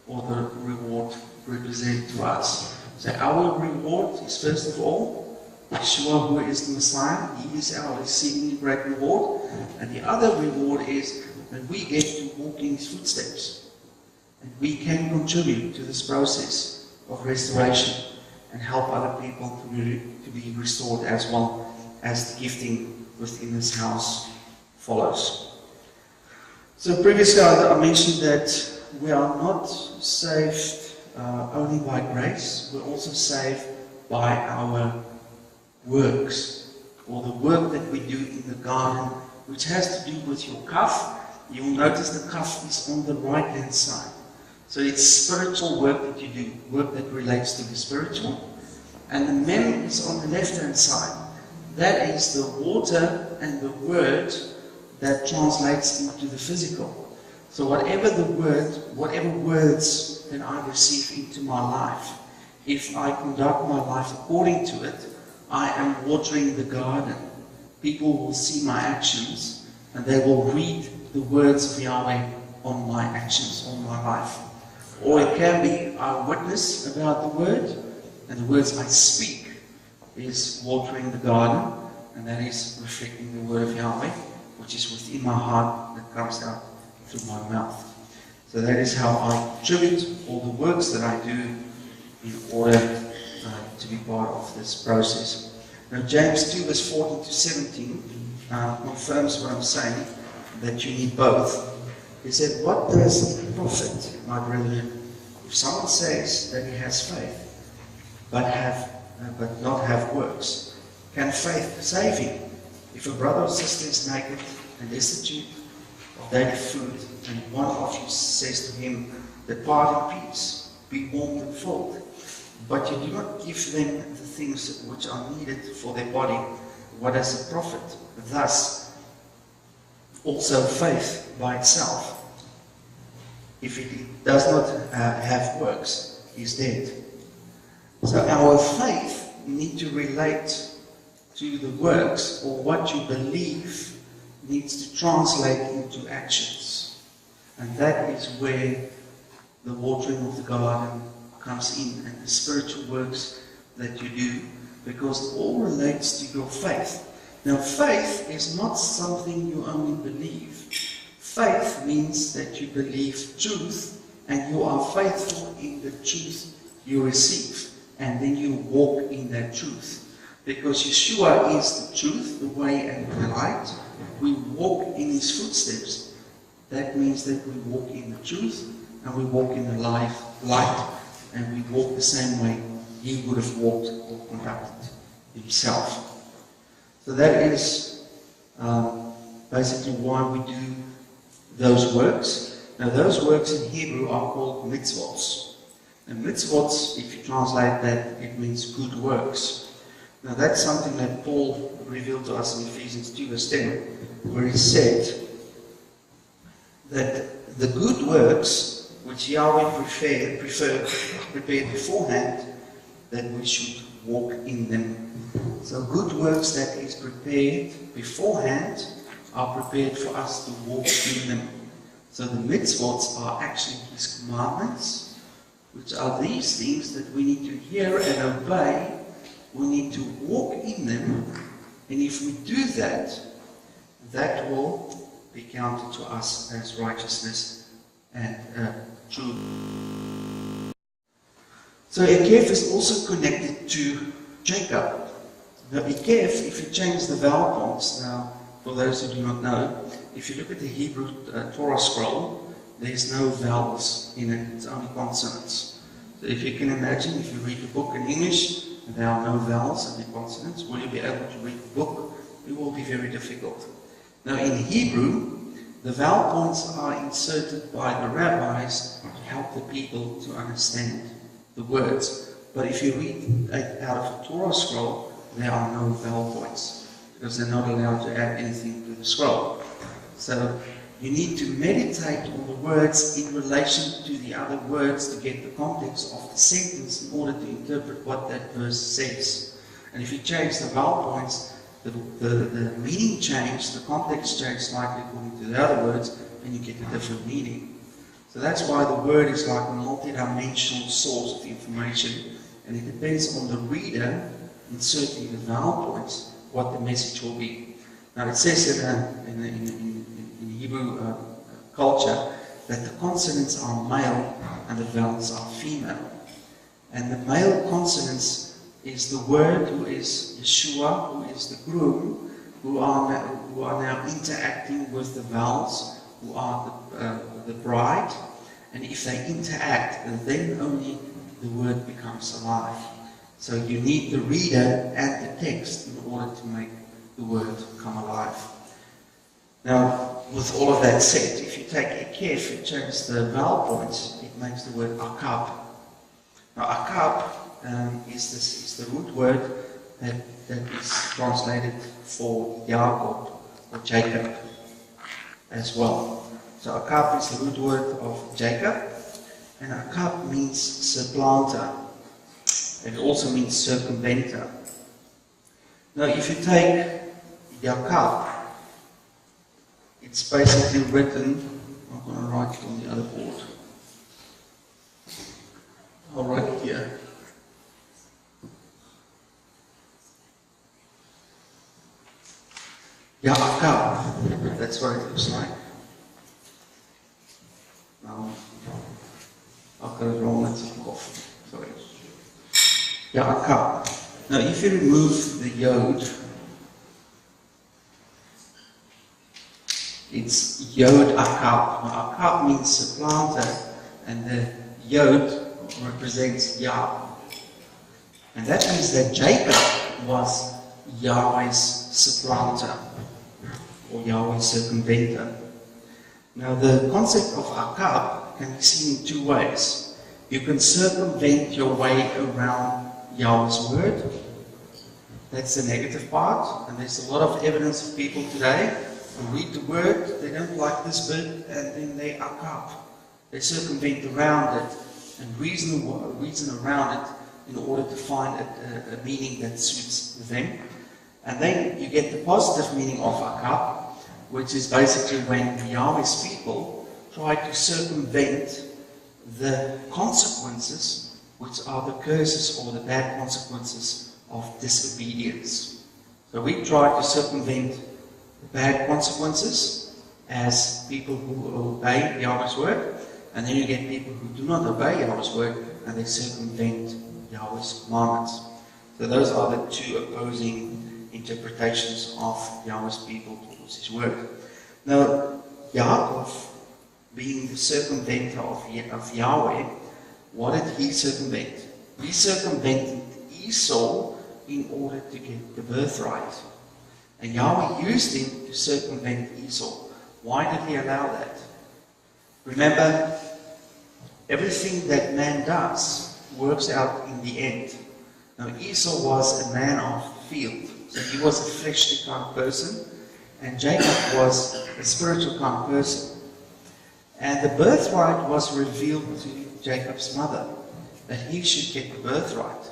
or the reward represent to us. So our reward is first of all Yeshua, who is the Messiah. He is our exceedingly great reward. And the other reward is that we get to walk in His footsteps. And we can contribute to this process of restoration and help other people to be restored as well as the gifting within this house follows. So previously I mentioned that we are not saved only by grace, we're also saved by our works, or the work that we do in the garden, which has to do with your kaf. You'll notice the kaf is on the right hand side. So it's spiritual work that you do, work that relates to the spiritual. And the mem is on the left hand side. That is the water and the word that translates into the physical. So whatever words that I receive into my life, if I conduct my life according to it, I am watering the garden. People will see my actions and they will read the words of Yahweh on my actions, on my life. Or it can be I witness about the word, and the words I speak is watering the garden, and that is reflecting the word of Yahweh, which is within my heart that comes out through my mouth. So that is how I contribute all the works that I do in order to be part of this process. Now James 2 verse 14 to 17 confirms what I'm saying, that you need both. He said, what does it profit, my brethren, if someone says that he has faith, but not have works? Can faith save him? If a brother or sister is naked and destitute of daily food, and one of you says to him, depart in peace, be warmed and filled, but you do not give them the things which are needed for their body, what is the profit? Thus, also faith by itself, if it does not have works, is dead. So our faith needs to relate to the works, or what you believe needs to translate into actions. And that is where the watering of the garden comes in, and the spiritual works that you do, because it all relates to your faith. Now faith is not something you only believe. Faith means that you believe truth and you are faithful in the truth you receive, and then you walk in that truth. Because Yeshua is the truth, the way and the light. We walk in His footsteps. That means that we walk in the truth and we walk in the light, and we walk the same way He would have walked or conducted Himself. So that is basically why we do those works. Now those works in Hebrew are called mitzvot. And mitzvot, if you translate that, it means good works. Now that's something that Paul revealed to us in Ephesians 2 verse 10, where he said that the good works which Yahweh prepared beforehand, that we should walk in them. So good works that is prepared beforehand are prepared for us to walk in them. So the mitzvot are actually His commandments, which are these things that we need to hear and obey. We need to walk in them, and if we do that, that will be counted to us as righteousness and truth. So Ekev is also connected to Jacob. Now Ekev, if you change the vowel points, now for those who do not know, if you look at the Hebrew Torah scroll, there's no vowels in it, it's only consonants. So if you can imagine, if you read the book in English, and there are no vowels and consonants, will you be able to read the book? It will be very difficult. Now in Hebrew, the vowel points are inserted by the rabbis to help the people to understand the words. But if you read out of a Torah scroll, there are no vowel points, because they're not allowed to add anything to the scroll. So you need to meditate on the words in relation to the other words to get the context of the sentence in order to interpret what that verse says. And if you change the vowel points, the meaning changes, the context changes slightly according to the other words, and you get a different meaning. So that's why the word is like a multi-dimensional source of information, and it depends on the reader inserting the vowel points what the message will be. Now it says in Hebrew culture that the consonants are male and the vowels are female. And the male consonants is the word who is Yeshua, who is the groom, who are now interacting with the vowels, who are the bride. And if they interact, then only the word becomes alive. So you need the reader and the text in order to make the word come alive. Now, with all of that said, if you take Ekev and change the vowel points, it makes the word akab. Now, akab is the root word that is translated for Jacob or Jacob as well. So akab is the root word of Jacob, and akab means supplanter. It also means circumventer. Now, if you take Jacob, it's basically written, I'm going to write it on the other board. I'll write it here. Yaakov, that's what it looks like. Now, I've got it wrong, that's off. Sorry. Yaakov. Now, if you remove the yod, it's yod akab. Now, akab means supplanter, and the yod represents Yah. And that means that Jacob was Yahweh's supplanter, or Yahweh's circumventer. Now, the concept of akab can be seen in two ways. You can circumvent your way around Yahweh's word. That's the negative part, and there's a lot of evidence of people today who read the word, they don't like this bit, and then they akab. They circumvent around it and reason around it in order to find a meaning that suits them. And then you get the positive meaning of akab, which is basically when Yahweh's people try to circumvent the consequences, which are the curses or the bad consequences of disobedience. So we try to circumvent the bad consequences as people who obey Yahweh's word, and then you get people who do not obey Yahweh's word and they circumvent Yahweh's commandments. So those are the two opposing interpretations of Yahweh's people towards his word. Now, Yaakov, being the circumventer of Yahweh, what did he circumvent? He circumvented Esau in order to get the birthright. And Yahweh used him to circumvent Esau. Why did he allow that? Remember, everything that man does works out in the end. Now, Esau was a man of the field, so he was a fleshly kind of person, and Jacob was a spiritual kind of person. And the birthright was revealed to Jacob's mother, that he should get the birthright.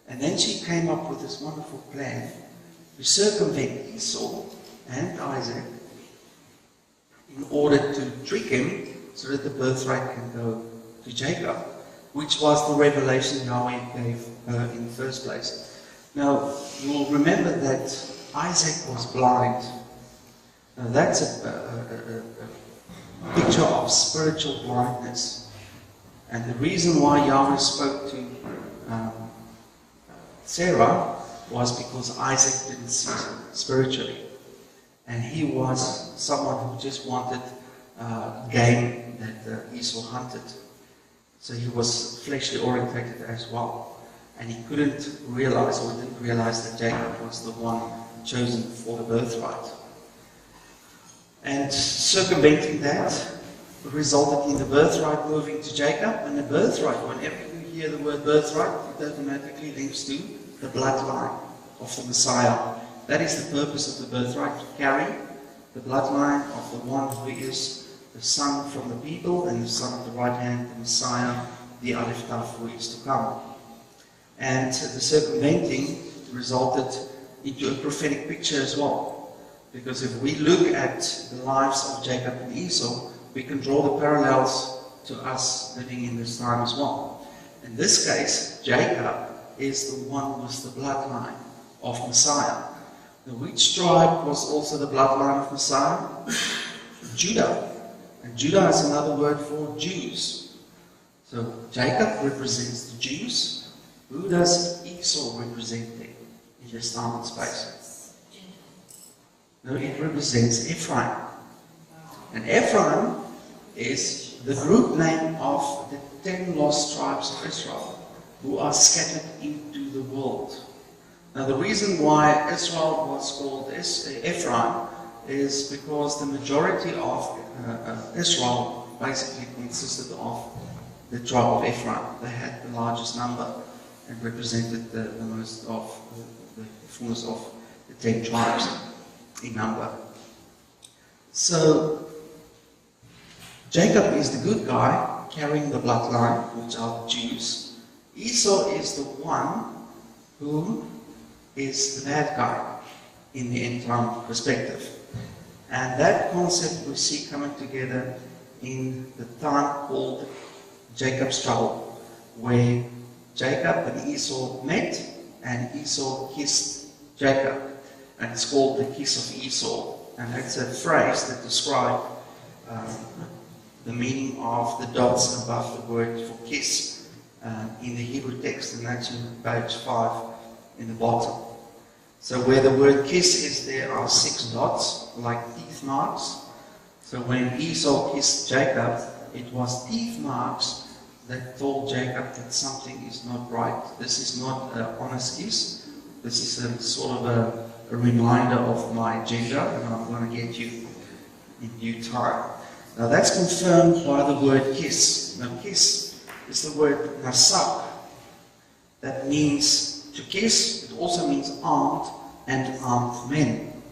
And then she came up with this wonderful plan to circumvent Esau and Isaac in order to trick him so that the birthright can go to Jacob, which was the revelation Yahweh gave her in the first place. Now, you will remember that Isaac was blind. Now, that's a picture of spiritual blindness. And the reason why Yahweh spoke to Sarah was because Isaac didn't see spiritually. And he was someone who just wanted game that Esau hunted. So he was fleshly orientated as well. And he couldn't realize, or didn't realize, that Jacob was the one chosen for the birthright. And circumventing that resulted in the birthright moving to Jacob. And the birthright, whenever you hear the word birthright, it automatically links to the bloodline of the Messiah. That is the purpose of the birthright, to carry the bloodline of the one who is the son from the people and the son of the right hand, the Messiah, the Aleph Tav, who is to come. And the circumventing resulted into a prophetic picture as well. Because if we look at the lives of Jacob and Esau, we can draw the parallels to us living in this time as well. In this case, Jacob is the one with the bloodline of Messiah. Now, which tribe was also the bloodline of Messiah? Judah. And Judah is another word for Jews. So Jacob represents the Jews. Who does Esau represent them in this time and space? No, it represents Ephraim. And Ephraim is the group name of the 10 lost tribes of Israel who are scattered into the world. Now, the reason why Israel was called Ephraim is because the majority of Israel basically consisted of the tribe of Ephraim. They had the largest number and represented the most of the fullness of the 10 tribes in number. So, Jacob is the good guy carrying the bloodline, which are the Jews. Esau is the one who is the bad guy in the end time perspective. And that concept we see coming together in the time called Jacob's trouble, where Jacob and Esau met and Esau kissed Jacob. And it's called the kiss of Esau. And that's a phrase that describes the meaning of the dots above the word for kiss in the Hebrew text, and that's in page 5 in the bottom. So where the word kiss is, there are 6 dots, like teeth marks. So when Esau kissed Jacob, it was teeth marks that told Jacob that something is not right. This is not an honest kiss. This is a sort of a reminder of my gender, and I'm going to get you in due time. Now that's confirmed by the word kiss. Now kiss is the word nasak. That means to kiss. It also means armed and armed men.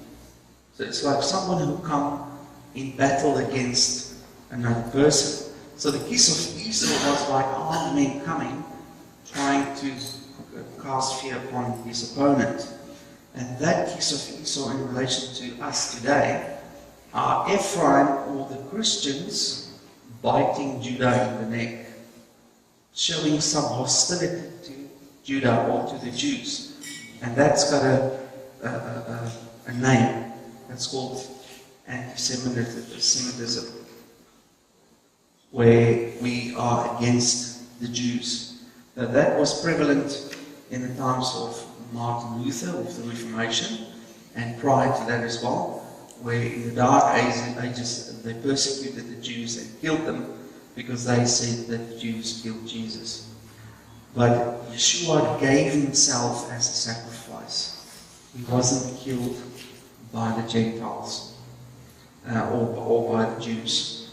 So it's like someone who come in battle against another person. So the kiss of Esau was like armed men coming, trying to cast fear upon his opponent. And that kiss of Esau in relation to us today are Ephraim, or the Christians, biting Judah in the neck, showing some hostility to Judah or to the Jews. And that's got a name. That's called anti-Semitism, where we are against the Jews. Now that was prevalent in the times of Martin Luther, of the Reformation, and prior to that as well, where in the Dark Ages they persecuted the Jews and killed them because they said that the Jews killed Jesus. But Yeshua gave himself as a sacrifice. He wasn't killed by the Gentiles or by the Jews.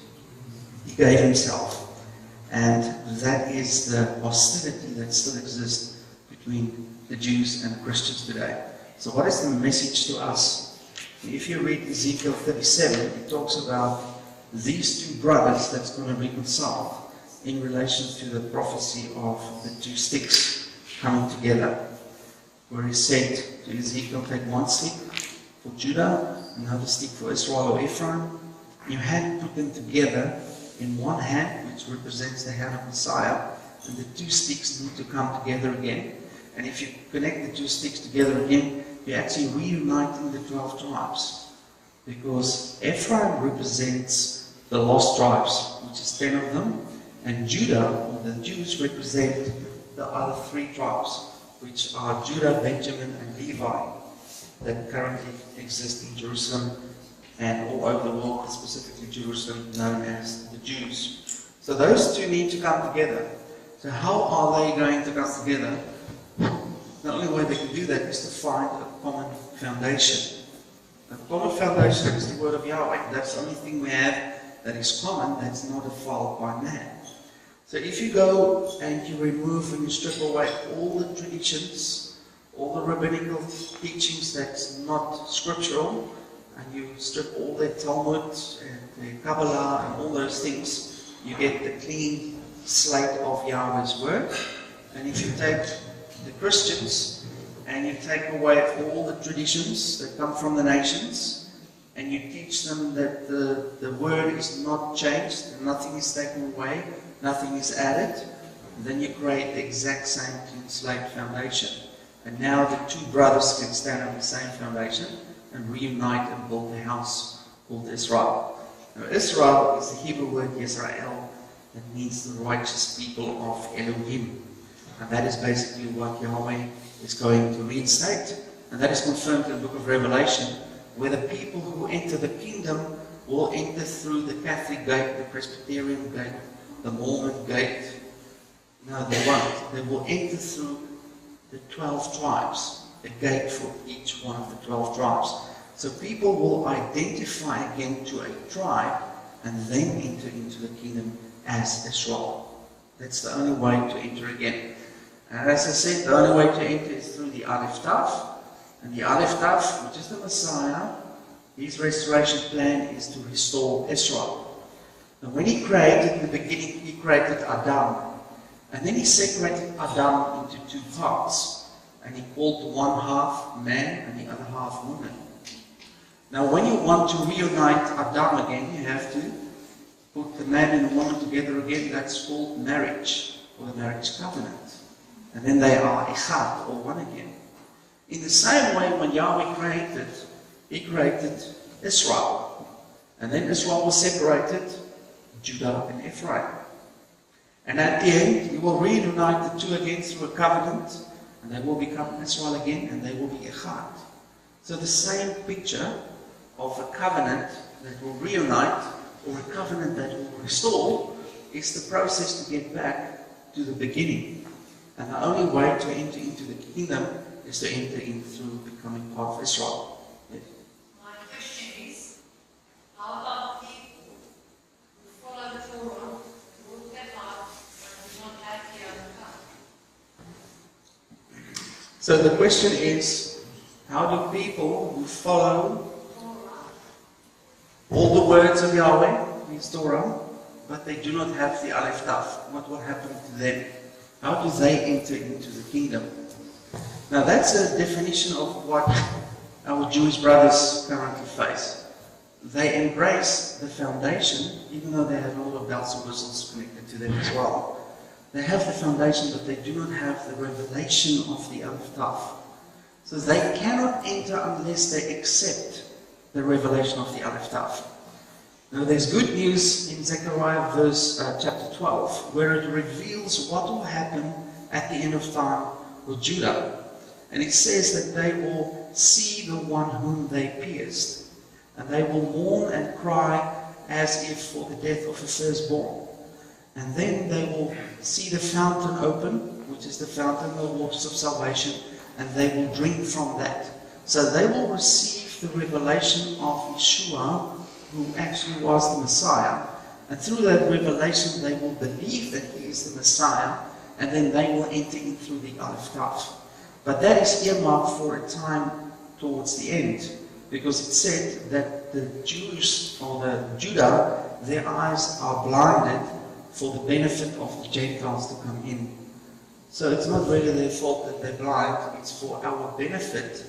He gave himself. And that is the hostility that still exists between the Jews and Christians today. So what is the message to us? If you read Ezekiel 37, it talks about these 2 brothers that's going to reconcile in relation to the prophecy of the 2 sticks coming together, where he said to Ezekiel, take 1 stick for Judah, another stick for Israel or Ephraim. You hand put them together in one hand, which represents the hand of Messiah, and the 2 sticks need to come together again. And if you connect the 2 sticks together again, you're actually reuniting the 12 tribes. Because Ephraim represents the lost tribes, which is 10 of them, and Judah, or the Jews, represent the other 3 tribes, which are Judah, Benjamin, and Levi. that currently exist in Jerusalem and all over the world, but specifically Jerusalem, known as the Jews. So those two need to come together. So how are they going to come together? The only way they can do that is to find a common foundation. The common foundation is the word of Yahweh. That's the only thing we have that is common, that's not defiled by man. So if you go and you remove and you strip away all the traditions, all the rabbinical teachings that's not scriptural, and you strip all the Talmud and the Kabbalah and all those things, you get the clean slate of Yahweh's word. And if you take the Christians and you take away all the traditions that come from the nations, and you teach them that the word is not changed, and nothing is taken away, nothing is added, then you create the exact same clean slate foundation. And now the two brothers can stand on the same foundation and reunite and build a house called Israel. Now Israel is the Hebrew word Yisrael, that means the righteous people of Elohim. And that is basically what Yahweh is going to reinstate. And that is confirmed in the book of Revelation, where the people who enter the kingdom will enter through the Catholic gate, the Presbyterian gate, the Mormon gate. No, they won't. They will enter through the 12 tribes, a gate for each one of the 12 tribes. So people will identify again to a tribe and then enter into the kingdom as Israel. That's the only way to enter again. And as I said, the only way to enter is through the Aleph Tav. And the Aleph Tav, which is the Messiah, his restoration plan is to restore Israel. And when he created, in the beginning, he created Adam. And then he separated Adam into two parts. And he called one half man and the other half woman. Now when you want to reunite Adam again, you have to put the man and the woman together again. That's called marriage, or the marriage covenant. And then they are echad, or one again. In the same way, when Yahweh created, he created Israel. And then Israel was separated, Judah and Ephraim. And at the end, he will reunite the two again through a covenant, and they will become Israel again, and they will be echad. So the same picture of a covenant that will reunite, or a covenant that will restore, is the process to get back to the beginning. And the only way to enter into the kingdom is to enter in through becoming part of Israel. Yes. My question is, how about people who follow the Torah, who look at life, and do not have the other path? So the question is, how do people who follow all the words of Yahweh, his Torah, but they do not have the Aleph Tav, what will happen to them? How do they enter into the kingdom? Now that's a definition of what our Jewish brothers currently face. They embrace the foundation, even though they have a lot of bells and whistles connected to them as well. They have the foundation, but they do not have the revelation of the Aleph Tav. So they cannot enter unless they accept the revelation of the Aleph Tav. Now there's good news in Zechariah chapter 12, where it reveals what will happen at the end of time with Judah. And it says that they will see the one whom they pierced, and they will mourn and cry as if for the death of a firstborn. And then they will see the fountain open, which is the fountain of the waters of salvation, and they will drink from that. So they will receive the revelation of Yeshua, who actually was the Messiah. And through that revelation, they will believe that he is the Messiah, and then they will enter in through the Aleph Tav. But that is earmarked for a time towards the end, because it said that the Jews, or the Judah, their eyes are blinded for the benefit of the Gentiles to come in. So it's not really their fault that they're blind, it's for our benefit,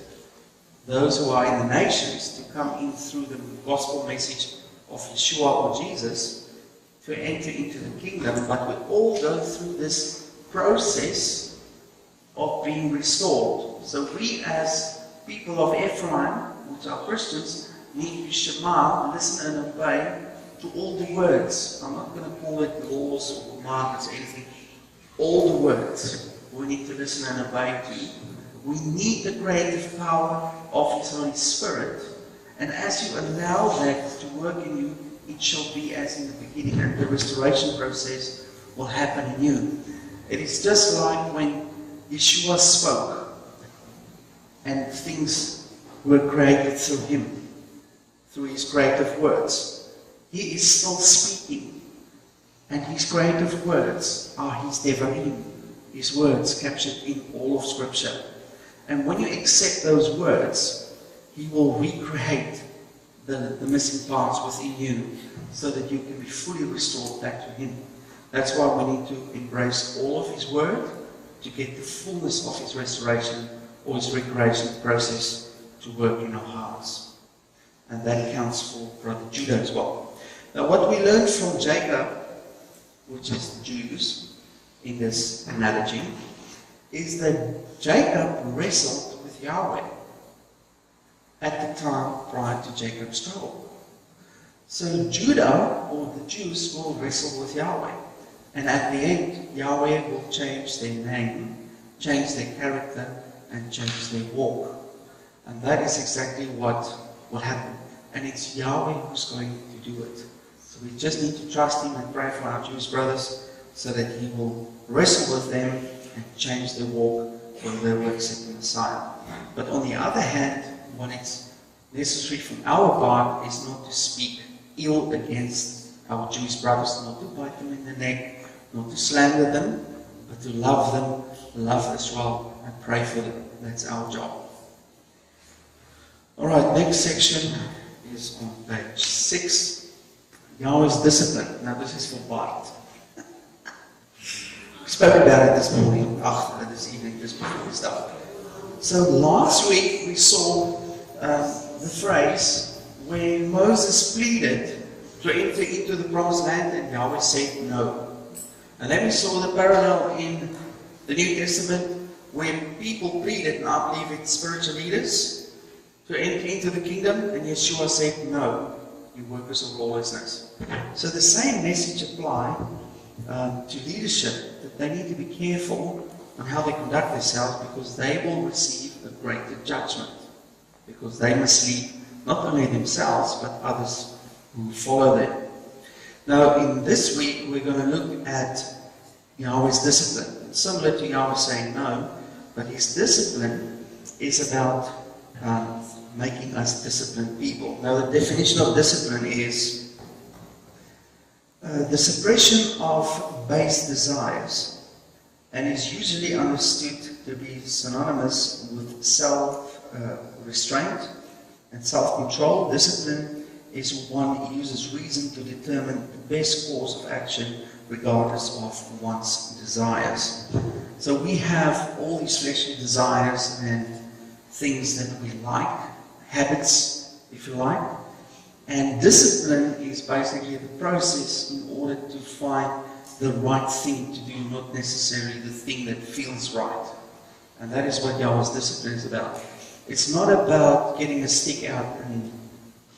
those who are in the nations, to come in through the gospel message of Yeshua or Jesus, to enter into the kingdom. But we all go through this process of being restored. So we as people of Ephraim, which are Christians, need to shema, listen and obey to all the words. I'm not going to call it laws or commandments or anything. All the words we need to listen and obey to. We need the creative power of His Holy Spirit. And as you allow that to work in you, it shall be as in the beginning, and the restoration process will happen in you. It is just like when Yeshua spoke and things were created through Him, through His creative words. He is still speaking, and His creative words are His Devarim, His words captured in all of Scripture. And when you accept those words, He will recreate the missing parts within you so that you can be fully restored back to Him. That's why we need to embrace all of His Word to get the fullness of His restoration or His recreation process to work in our hearts. And that accounts for Brother Judah as well. Now what we learned from Jacob, which is the Jews, in this analogy, is that Jacob wrestled with Yahweh at the time prior to Jacob's trouble. So Judah, or the Jews, will wrestle with Yahweh. And at the end, Yahweh will change their name, change their character, and change their walk. And that is exactly what will happen. And it's Yahweh who's going to do it. So we just need to trust Him and pray for our Jewish brothers so that He will wrestle with them and change their walk when they will accept the Messiah. But on the other hand, what it's necessary from our part is not to speak ill against our Jewish brothers, not to bite them in the neck, not to slander them, but to love them, love Israel, and pray for them. That's our job. Alright, next section is on page 6. Yahweh's discipline. Now this is for Bart. We spoke about it this morning, this evening, just before we started. So last week we saw the phrase where Moses pleaded to enter into the promised land and Yahweh said no. And then we saw the parallel in the New Testament where people pleaded, and I believe it's spiritual leaders, to enter into the kingdom, and Yeshua said no, you workers of lawlessness. So the same message applies to leadership, that they need to be careful on how they conduct themselves, because they will receive a greater judgment, because they must lead not only themselves but others who follow them. Now in this week we're going to look at Yahweh's discipline. It's similar to Yahweh saying no, but His discipline is about making us disciplined people. Now the definition of discipline is the suppression of base desires, and is usually understood to be synonymous with self-restraint and self-control. Discipline is one who uses reason to determine the best course of action regardless of one's desires. So we have all these fleshly desires and things that we like, habits, if you like. And discipline is basically the process in order to find the right thing to do, not necessarily the thing that feels right. And that is what Yahweh's discipline is about. It's not about getting a stick out and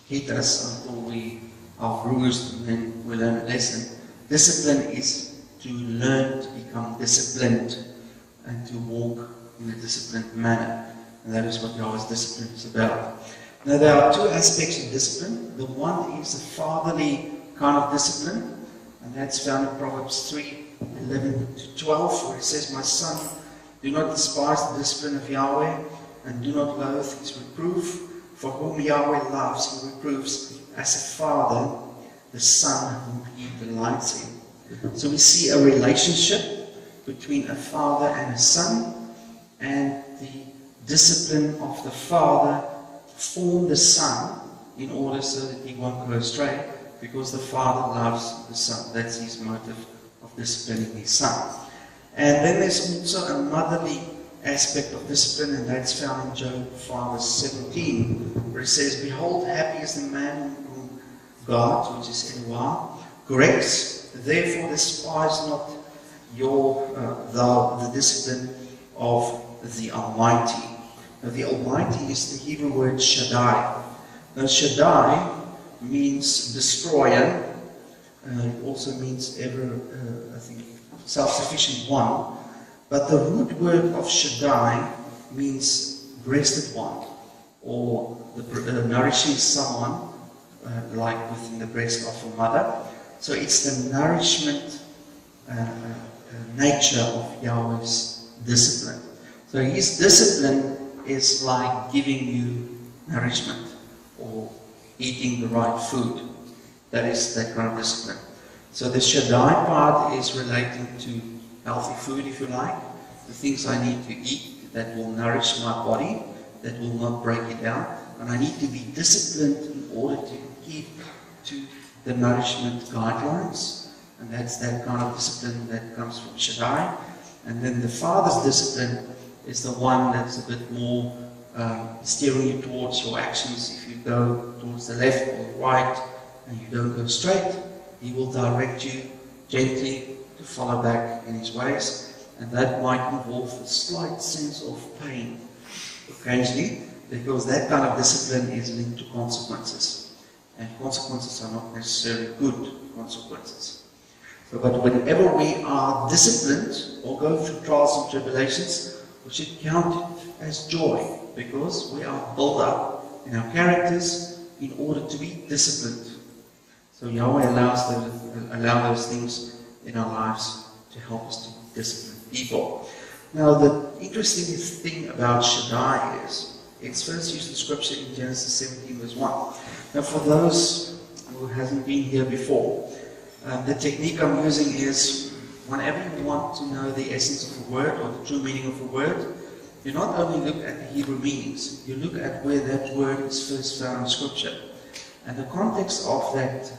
hit us until we are bruised and then we learn a lesson. Discipline is to learn to become disciplined and to walk in a disciplined manner. And that is what Yahweh's discipline is about. Now there are two aspects of discipline. The one is a fatherly kind of discipline, and that's found in Proverbs 3:11-12, where it says, "My son, do not despise the discipline of Yahweh, and do not loathe His reproof, for whom Yahweh loves, He reproves as a father the son whom He delights in." So we see a relationship between a father and a son, and the discipline of the father form the son in order so that he won't go astray, because the father loves the son. That's his motive of disciplining his son. And then there's also a motherly aspect of discipline, and that's found in Job 5:17, where it says, "Behold, happy is the man whom God," which is Eloah, "corrects. Therefore despise not thou the discipline of the Almighty." Now the Almighty is the Hebrew word Shaddai. Now Shaddai means destroyer. It also means self-sufficient one. But the root word of Shaddai means breasted one, or nourishing someone like within the breast of a mother. So it's the nourishment nature of Yahweh's discipline. So his discipline is like giving you nourishment or eating the right food. That is that kind of discipline. So the Shaddai part is relating to healthy food, if you like, the things I need to eat that will nourish my body, that will not break it down, and I need to be disciplined in order to keep to the nourishment guidelines, and that's that kind of discipline that comes from Shaddai. And then the Father's discipline is the one that's a bit more steering you towards your actions. If you go towards the left or the right and you don't go straight, he will direct you gently to follow back in his ways, and that might involve a slight sense of pain occasionally, because that kind of discipline is linked to consequences, and consequences are not necessarily good consequences. So, but whenever we are disciplined or go through trials and tribulations, we should count it as joy, because we are built up in our characters in order to be disciplined. So Yahweh allow those things in our lives to help us to be disciplined people. Now, the interesting thing about Shaddai is, it's first used in Scripture in Genesis 17 verse 1. Now, for those who hasn't been here before, the technique I'm using is, whenever you want to know the essence of a word or the true meaning of a word, you not only look at the Hebrew meanings, you look at where that word is first found in Scripture. And the context of that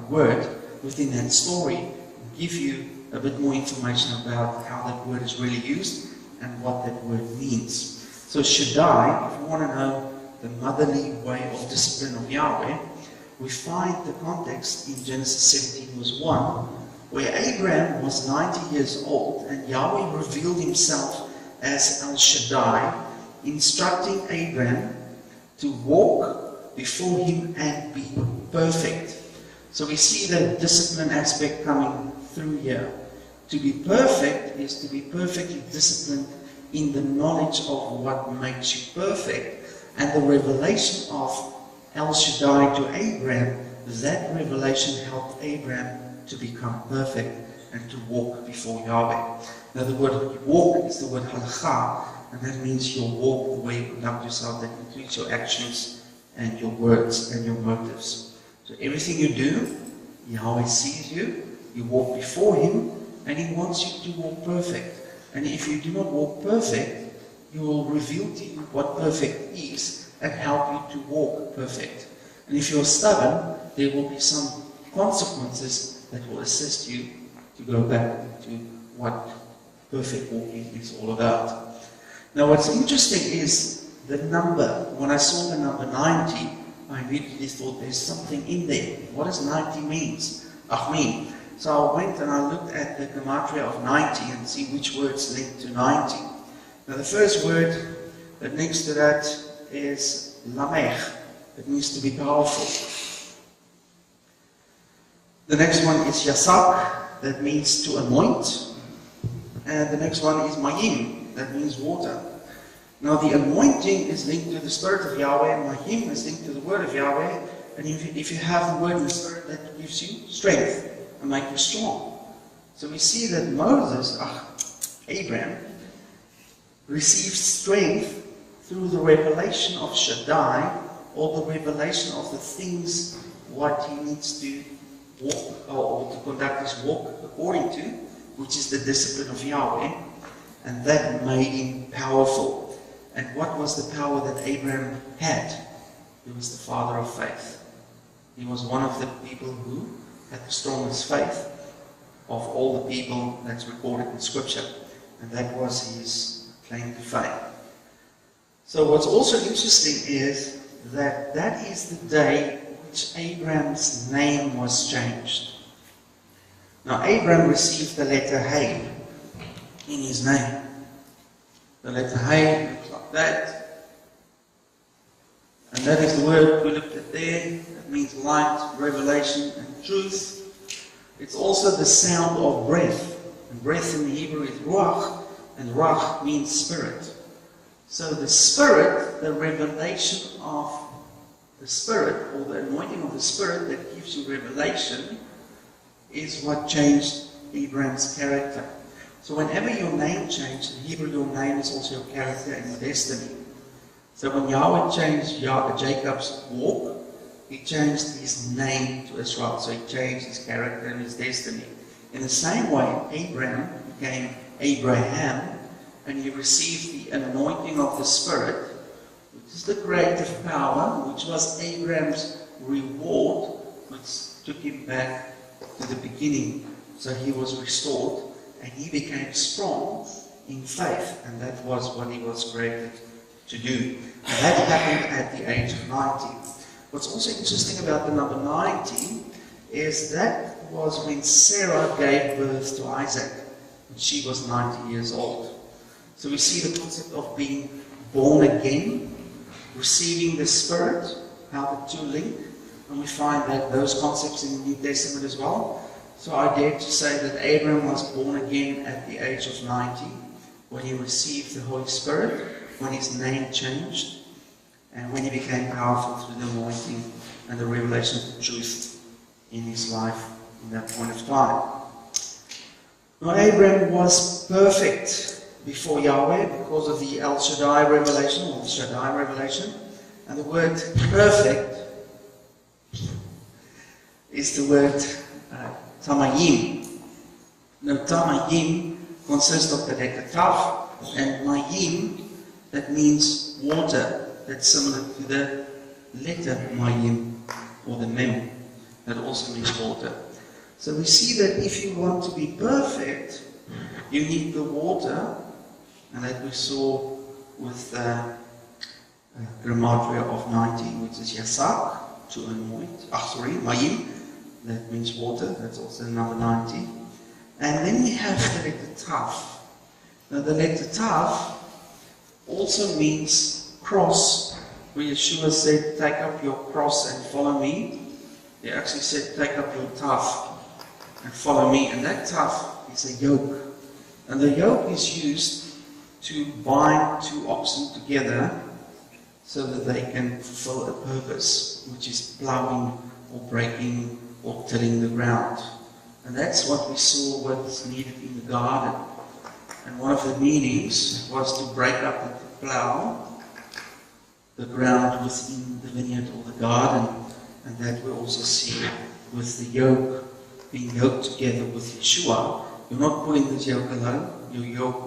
word within that story will give you a bit more information about how that word is really used and what that word means. So Shaddai, if you want to know the motherly way of discipline of Yahweh, we find the context in Genesis 17 verse 1, where Abraham was 90 years old and Yahweh revealed himself as El Shaddai, instructing Abraham to walk before him and be perfect. So we see the discipline aspect coming through here. To be perfect is to be perfectly disciplined in the knowledge of what makes you perfect. And the revelation of El Shaddai to Abraham, that revelation helped Abraham to become perfect and to walk before Yahweh. Now the word walk is the word halakha, and that means you'll walk the way you conduct yourself. That includes your actions and your words and your motives. So everything you do, Yahweh sees you, you walk before him, and he wants you to walk perfect. And if you do not walk perfect, he will reveal to you what perfect is and help you to walk perfect. And if you're stubborn, there will be some consequences that will assist you to go back into what perfect walking is all about. Now what's interesting is the number. When I saw the number 90, I immediately thought there's something in there. What does 90 mean? So I went and I looked at the gematria of 90 and see which words link to 90. Now the first word that links to that is lamech. It means to be powerful. The next one is yasak, that means to anoint. And the next one is mayim, that means water. Now the anointing is linked to the Spirit of Yahweh, and mayim is linked to the Word of Yahweh. And if you have the Word and the Spirit, that gives you strength and make you strong. So we see that Abraham, received strength through the revelation of Shaddai, or the revelation of the things what he needs to walk or to conduct his walk according to, which is the discipline of Yahweh, and that made him powerful. And what was the power that Abraham had? He was the father of faith. He was one of the people who had the strongest faith of all the people that's recorded in Scripture, and that was his claim to fame. So what's also interesting is that that is the day which Abraham's name was changed. Now Abraham received the letter Hey in his name. The letter Hey looks like that. And that is the word we looked at there. That means light, revelation, and truth. It's also the sound of breath. And breath in the Hebrew is ruach, and ruach means spirit. So the Spirit, the revelation of the Spirit, or the anointing of the Spirit that gives you revelation, is what changed Abraham's character. So whenever your name changed, in Hebrew your name is also your character and your destiny. So when Yahweh changed Jacob's walk, he changed his name to Israel. So he changed his character and his destiny. In the same way, Abraham became Abraham, and he received the anointing of the Spirit, which is the creative power, which was Abraham's reward, which took him back to the beginning. So he was restored, and he became strong in faith, and that was what he was created to do. And that happened at the age of 90. What's also interesting about the number 90 is that was when Sarah gave birth to Isaac, and she was 90 years old. So we see the concept of being born again, receiving the Spirit, how the two link, and we find that those concepts in the New Testament as well. So I dare to say that Abraham was born again at the age of 90, when he received the Holy Spirit, when his name changed, and when he became powerful through the anointing and the revelation of the truth in his life in that point of time. Now Abraham was perfect before Yahweh because of the El Shaddai revelation, or the Shaddai revelation. And the word perfect is the word tamayim. Now tamayim consists of the letter Tav and mayim, that means water. That's similar to the letter mayim, or the mem, that also means water. So we see that if you want to be perfect, you need the water, and that we saw with Gematria of 90, which is yasak, to anoint. Mayim, that means water, that's also number 90. And then we have the letter Tav. Now the letter Tav also means cross, where Yeshua said, take up your cross and follow me. He actually said, take up your Tav and follow me. And that Tav is a yoke. And the yoke is used to bind two oxen together so that they can fulfill a purpose, which is plowing or breaking or tilling the ground. And that's what we saw was needed in the garden. And one of the meanings was to break up and to plow the ground within the vineyard or the garden. And that we also see with the yoke, being yoked together with Yeshua. You're not pulling this yoke alone, you're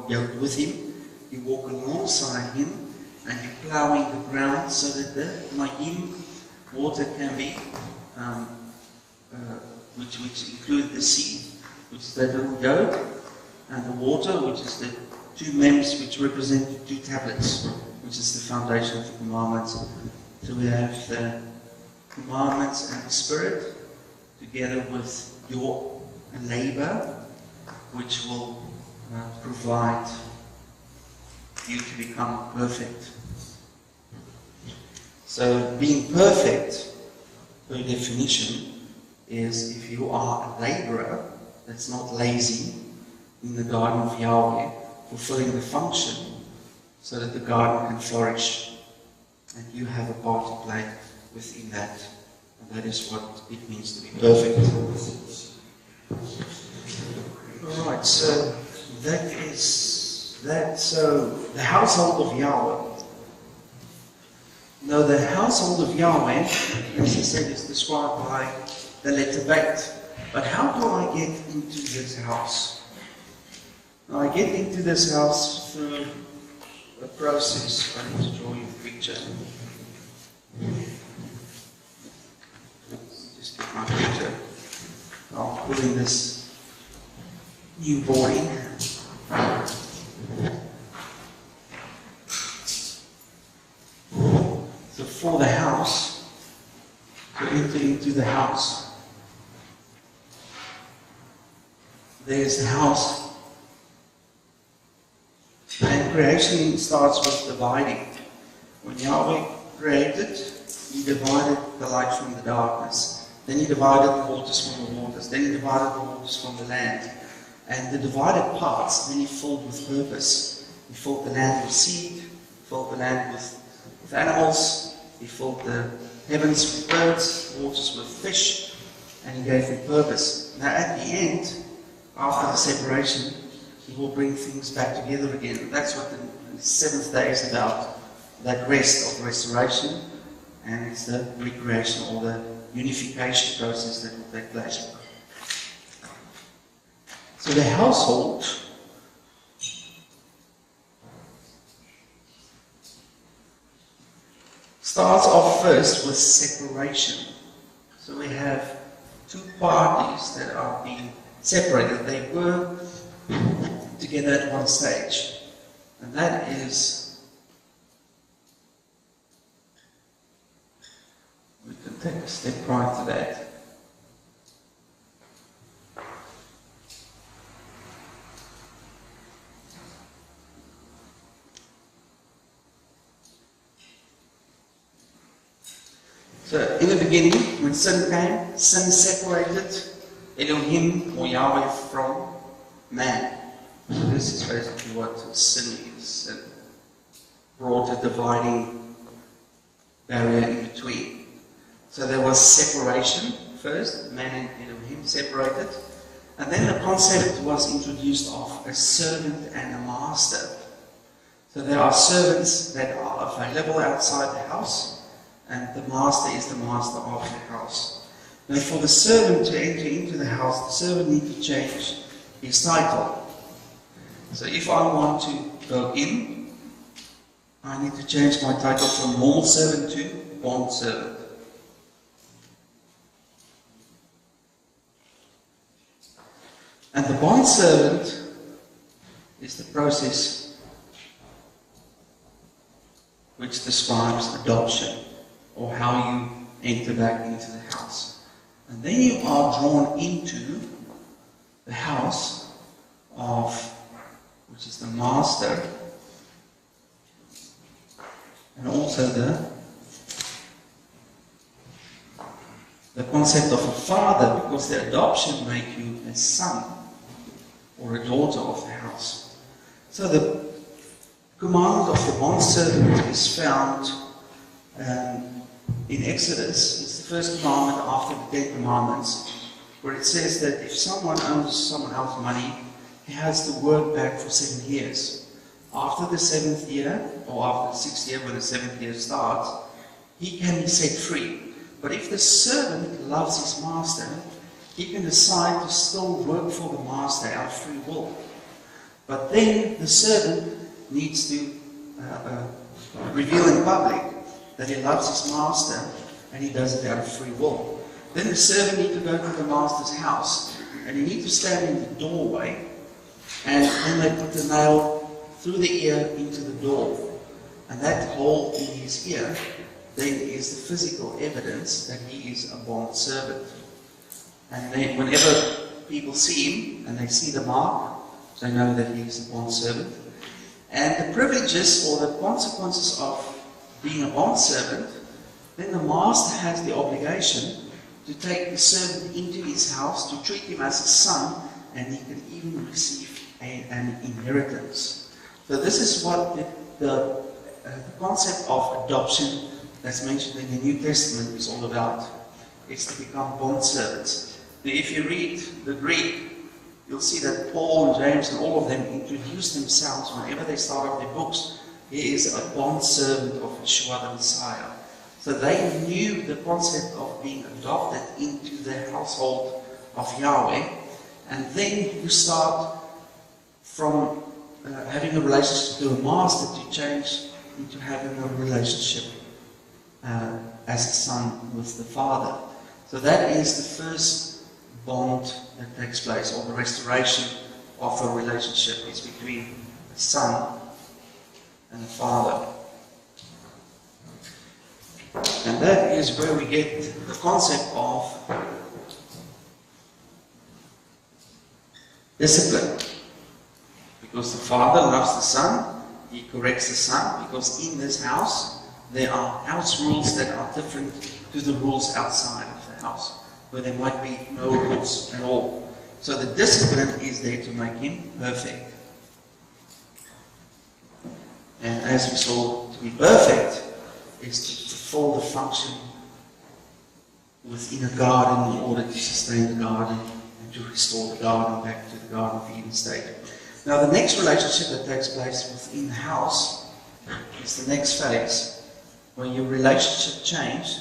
yoked with him. You walk alongside him, and you're plowing the ground so that the mayim, water, can be, which include the seed, which is that little yoke, and the water, which is the two mems, which represent the two tablets, which is the foundation of the commandments. So we have the commandments and the Spirit, together with your labor, which will provide you to become perfect. So being perfect, per definition, is if you are a laborer that's not lazy in the garden of Yahweh, fulfilling the function so that the garden can flourish, and you have a part to play within that. And that is what it means to be perfect. Alright, so that is that. So the household of Yahweh. Now the household of Yahweh, as I said, is described by the letter Bet. But how do I get into this house? Now I get into this house through a process. I need to draw you a picture. Just get my picture. I'll put in this new boy. So for the house, to enter into the house, there's the house. And creation starts with dividing. When Yahweh created, he divided the light from the darkness. Then he divided the waters from the waters. Then he divided the waters from the land. And the divided parts, then he filled with purpose. He filled the land with seed, filled the land with animals, he filled the heavens with birds, waters with fish, and he gave them purpose. Now at the end, after the separation, he will bring things back together again. That's what the seventh day is about, that rest of restoration, and it's the recreation or the unification process that will take place. So the household starts off first with separation. So we have two parties that are being separated. They were together at one stage. And that is, we can take a step prior to that. So in the beginning, when sin came, sin separated Elohim or Yahweh from man. This is basically what sin is. Sin brought a dividing barrier in between. So there was separation first, man and Elohim separated. And then the concept was introduced of a servant and a master. So there are servants that are available outside the house, and the master is the master of the house. Now for the servant to enter into the house, the servant needs to change his title. So if I want to go in, I need to change my title from normal servant to bond servant. And the bond servant is the process which describes adoption, or how you enter back into the house. And then you are drawn into the house of, which is the master, and also the concept of a father, because the adoption makes you a son or a daughter of the house. So the commandment of the bondservant is found in Exodus. It's the first commandment after the 10 commandments, where it says that if someone owes someone else money, he has to work back for 7 years. After the 7th year, or after the 6th year, when the 7th year starts, he can be set free. But if the servant loves his master, he can decide to still work for the master out of free will. But then the servant needs to reveal in public that he loves his master, and he does it out of free will. Then the servant needs to go to the master's house, and he needs to stand in the doorway, and then they put the nail through the ear into the door. And that hole in his ear then is the physical evidence that he is a bond servant. And then whenever people see him, and they see the mark, they know that he is a bond servant. And the privileges or the consequences of being a bond servant, then the master has the obligation to take the servant into his house, to treat him as a son, and he can even receive an inheritance. So this is what the concept of adoption that's mentioned in the New Testament is all about. It's to become bond servants. Now, if you read the Greek, you'll see that Paul and James and all of them introduce themselves whenever they start off their books. He is a bond servant of Yeshua the Messiah. So they knew the concept of being adopted into the household of Yahweh. And then you start from having a relationship to a master to change into having a relationship as a son with the Father. So that is the first bond that takes place, or the restoration of the relationship is between the son and the Father. And that is where we get the concept of discipline. Because the Father loves the Son, He corrects the Son, because in this house there are house rules that are different to the rules outside of the house, where there might be no rules at all. So the discipline is there to make him perfect. And as we saw, to be perfect is to fulfill the function within a garden in order to sustain the garden and to restore the garden back to the Garden of Eden state. Now the next relationship that takes place within the house is the next phase, where your relationship changed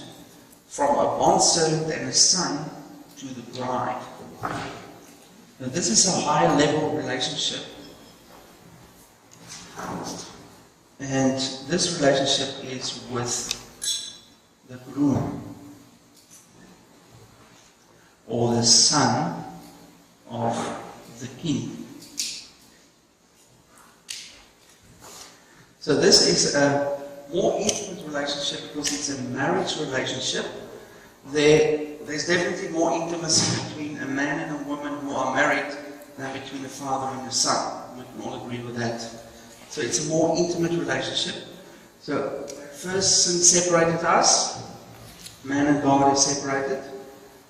from a bondservant and a son to the bride. Now this is a higher level relationship. And this relationship is with the groom, or the son of the king. So this is a more intimate relationship because it's a marriage relationship. There's definitely more intimacy between a man and a woman who are married than between a father and a son. We can all agree with that. So it's a more intimate relationship. So first sin separated us. Man and God is separated.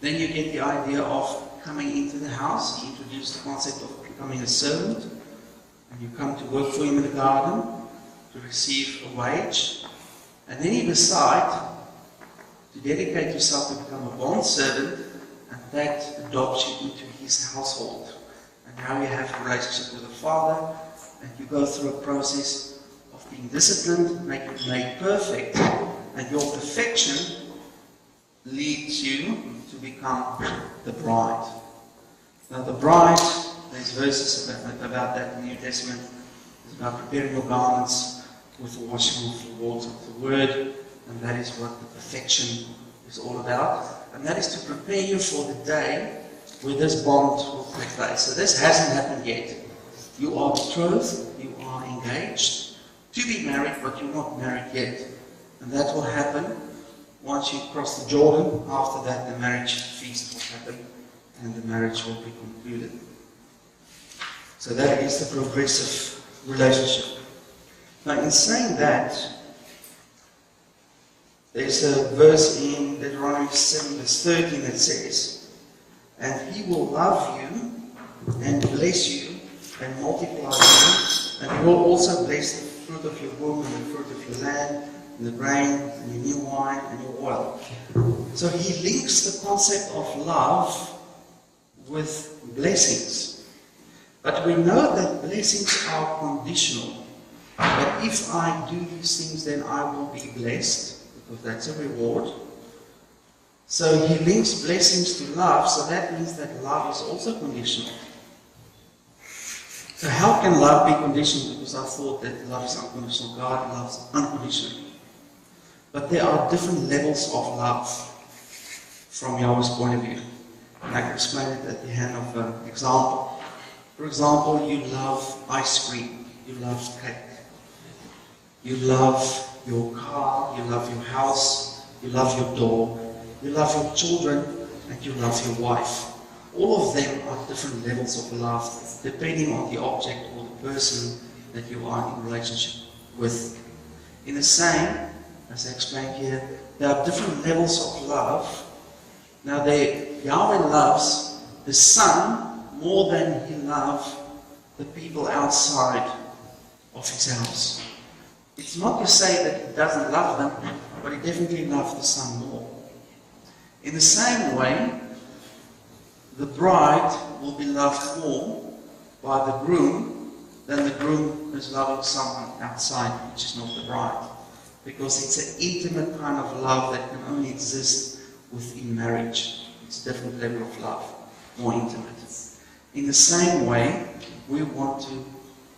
Then you get the idea of coming into the house. He introduced the concept of becoming a servant. And you come to work for him in the garden to receive a wage. And then you decide to dedicate yourself to become a bond servant, and that adopts you into his household. And now you have a relationship with the Father, and you go through a process of being disciplined, made perfect, and your perfection leads you to become the bride. Now the bride, there's verses about that in the New Testament. It's about preparing your garments with the washing of the waters of the Word, and that is what the perfection is all about. And that is to prepare you for the day where this bond will take place. So this hasn't happened yet. You are betrothed, you are engaged to be married, but you're not married yet. And that will happen once you cross the Jordan. After that, the marriage feast will happen, and the marriage will be concluded. So that is the progressive relationship. Now, in saying that, there's a verse in Deuteronomy 7 verse 13 that says, "And he will love you and bless you and multiply you, and he will also bless the fruit of your womb and the fruit of your land, and the grain, and your new wine, and your oil." So he links the concept of love with blessings. But we know that blessings are conditional. That if I do these things, then I will be blessed, because that's a reward. So he links blessings to love, so that means that love is also conditional. So how can love be conditional? Because I thought that love is unconditional. God loves unconditionally. But there are different levels of love from Yahweh's point of view. And I can explain it at the hand of an example. For example, you love ice cream. You love cake. You love your car, you love your house, you love your dog, you love your children, and you love your wife. All of them are different levels of love, depending on the object or the person that you are in relationship with. In the same, as I explained here, there are different levels of love. Now, Yahweh loves the Son more than he loves the people outside of his house. It's not to say that he doesn't love them, but he definitely loves the Son more. In the same way, the bride will be loved more by the groom than the groom is loving someone outside, which is not the bride. Because it's an intimate kind of love that can only exist within marriage. It's a different level of love, more intimate. In the same way, we want to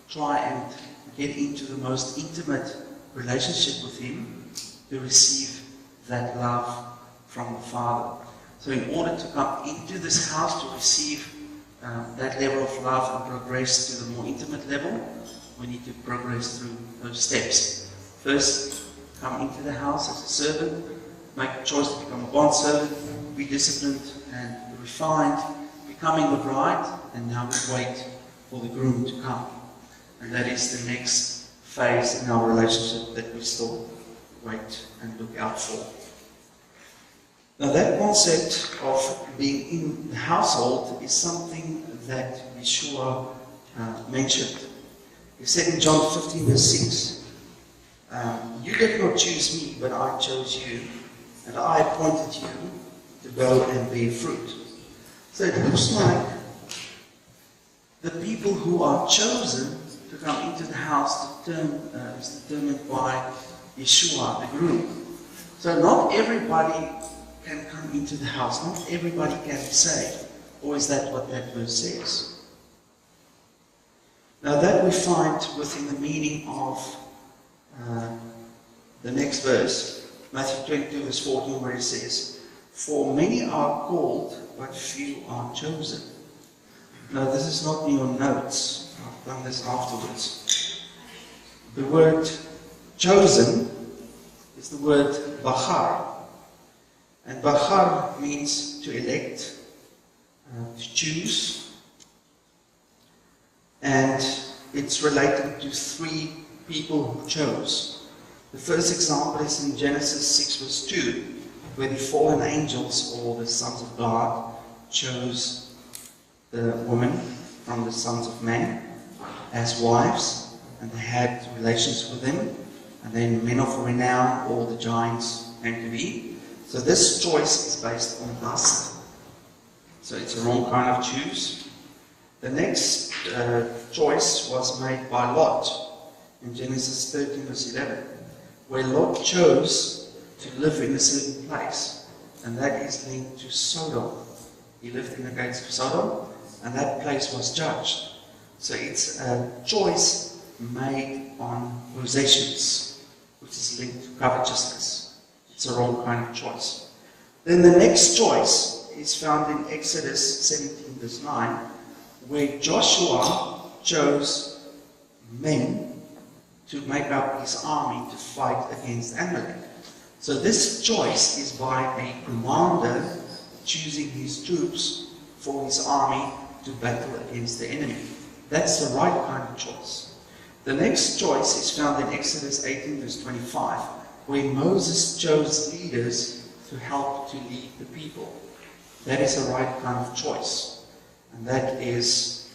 try and get into the most intimate relationship with him to receive that love from the Father. So in order to come into this house to receive that level of love and progress to the more intimate level, we need to progress through those steps. First, come into the house as a servant, make a choice to become a bond servant, be disciplined and refined, becoming the bride, and now we wait for the groom to come. And that is the next phase in our relationship that we still wait and look out for. Now that concept of being in the household is something that Yeshua mentioned. He said in John 15 verse 6, You did not choose me, but I chose you, and I appointed you to go and bear fruit. So it looks like the people who are chosen to come into the house is determined by Yeshua, the groom. So not everybody can come into the house. Not everybody can be saved. Or is that what that verse says? Now that we find within the meaning of the next verse, Matthew 22 verse 14, where it says, "For many are called, but few are chosen." Now this is not in your notes. I've done this afterwards. The word chosen is the word bachar. And bachar means to elect, to choose. And it's related to three people who chose. The first example is in Genesis 6 verse 2, where the fallen angels, or the sons of God, chose the woman from the sons of men as wives, and they had relations with them, and then men of renown, all the giants came to be. So this choice is based on lust. So it's a wrong kind of choose. The next choice was made by Lot in Genesis 13 verse 11, where Lot chose to live in a certain place, and that is linked to Sodom. He lived in the gates of Sodom, and that place was judged. So it's a choice made on possessions, which is linked to covetousness. It's a wrong kind of choice. Then the next choice is found in Exodus 17 verse 9, where Joshua chose men to make up his army to fight against Amalek. So this choice is by a commander choosing his troops for his army to battle against the enemy. That's the right kind of choice. The next choice is found in Exodus 18 verse 25, where Moses chose leaders to help to lead the people. That is the right kind of choice. And that is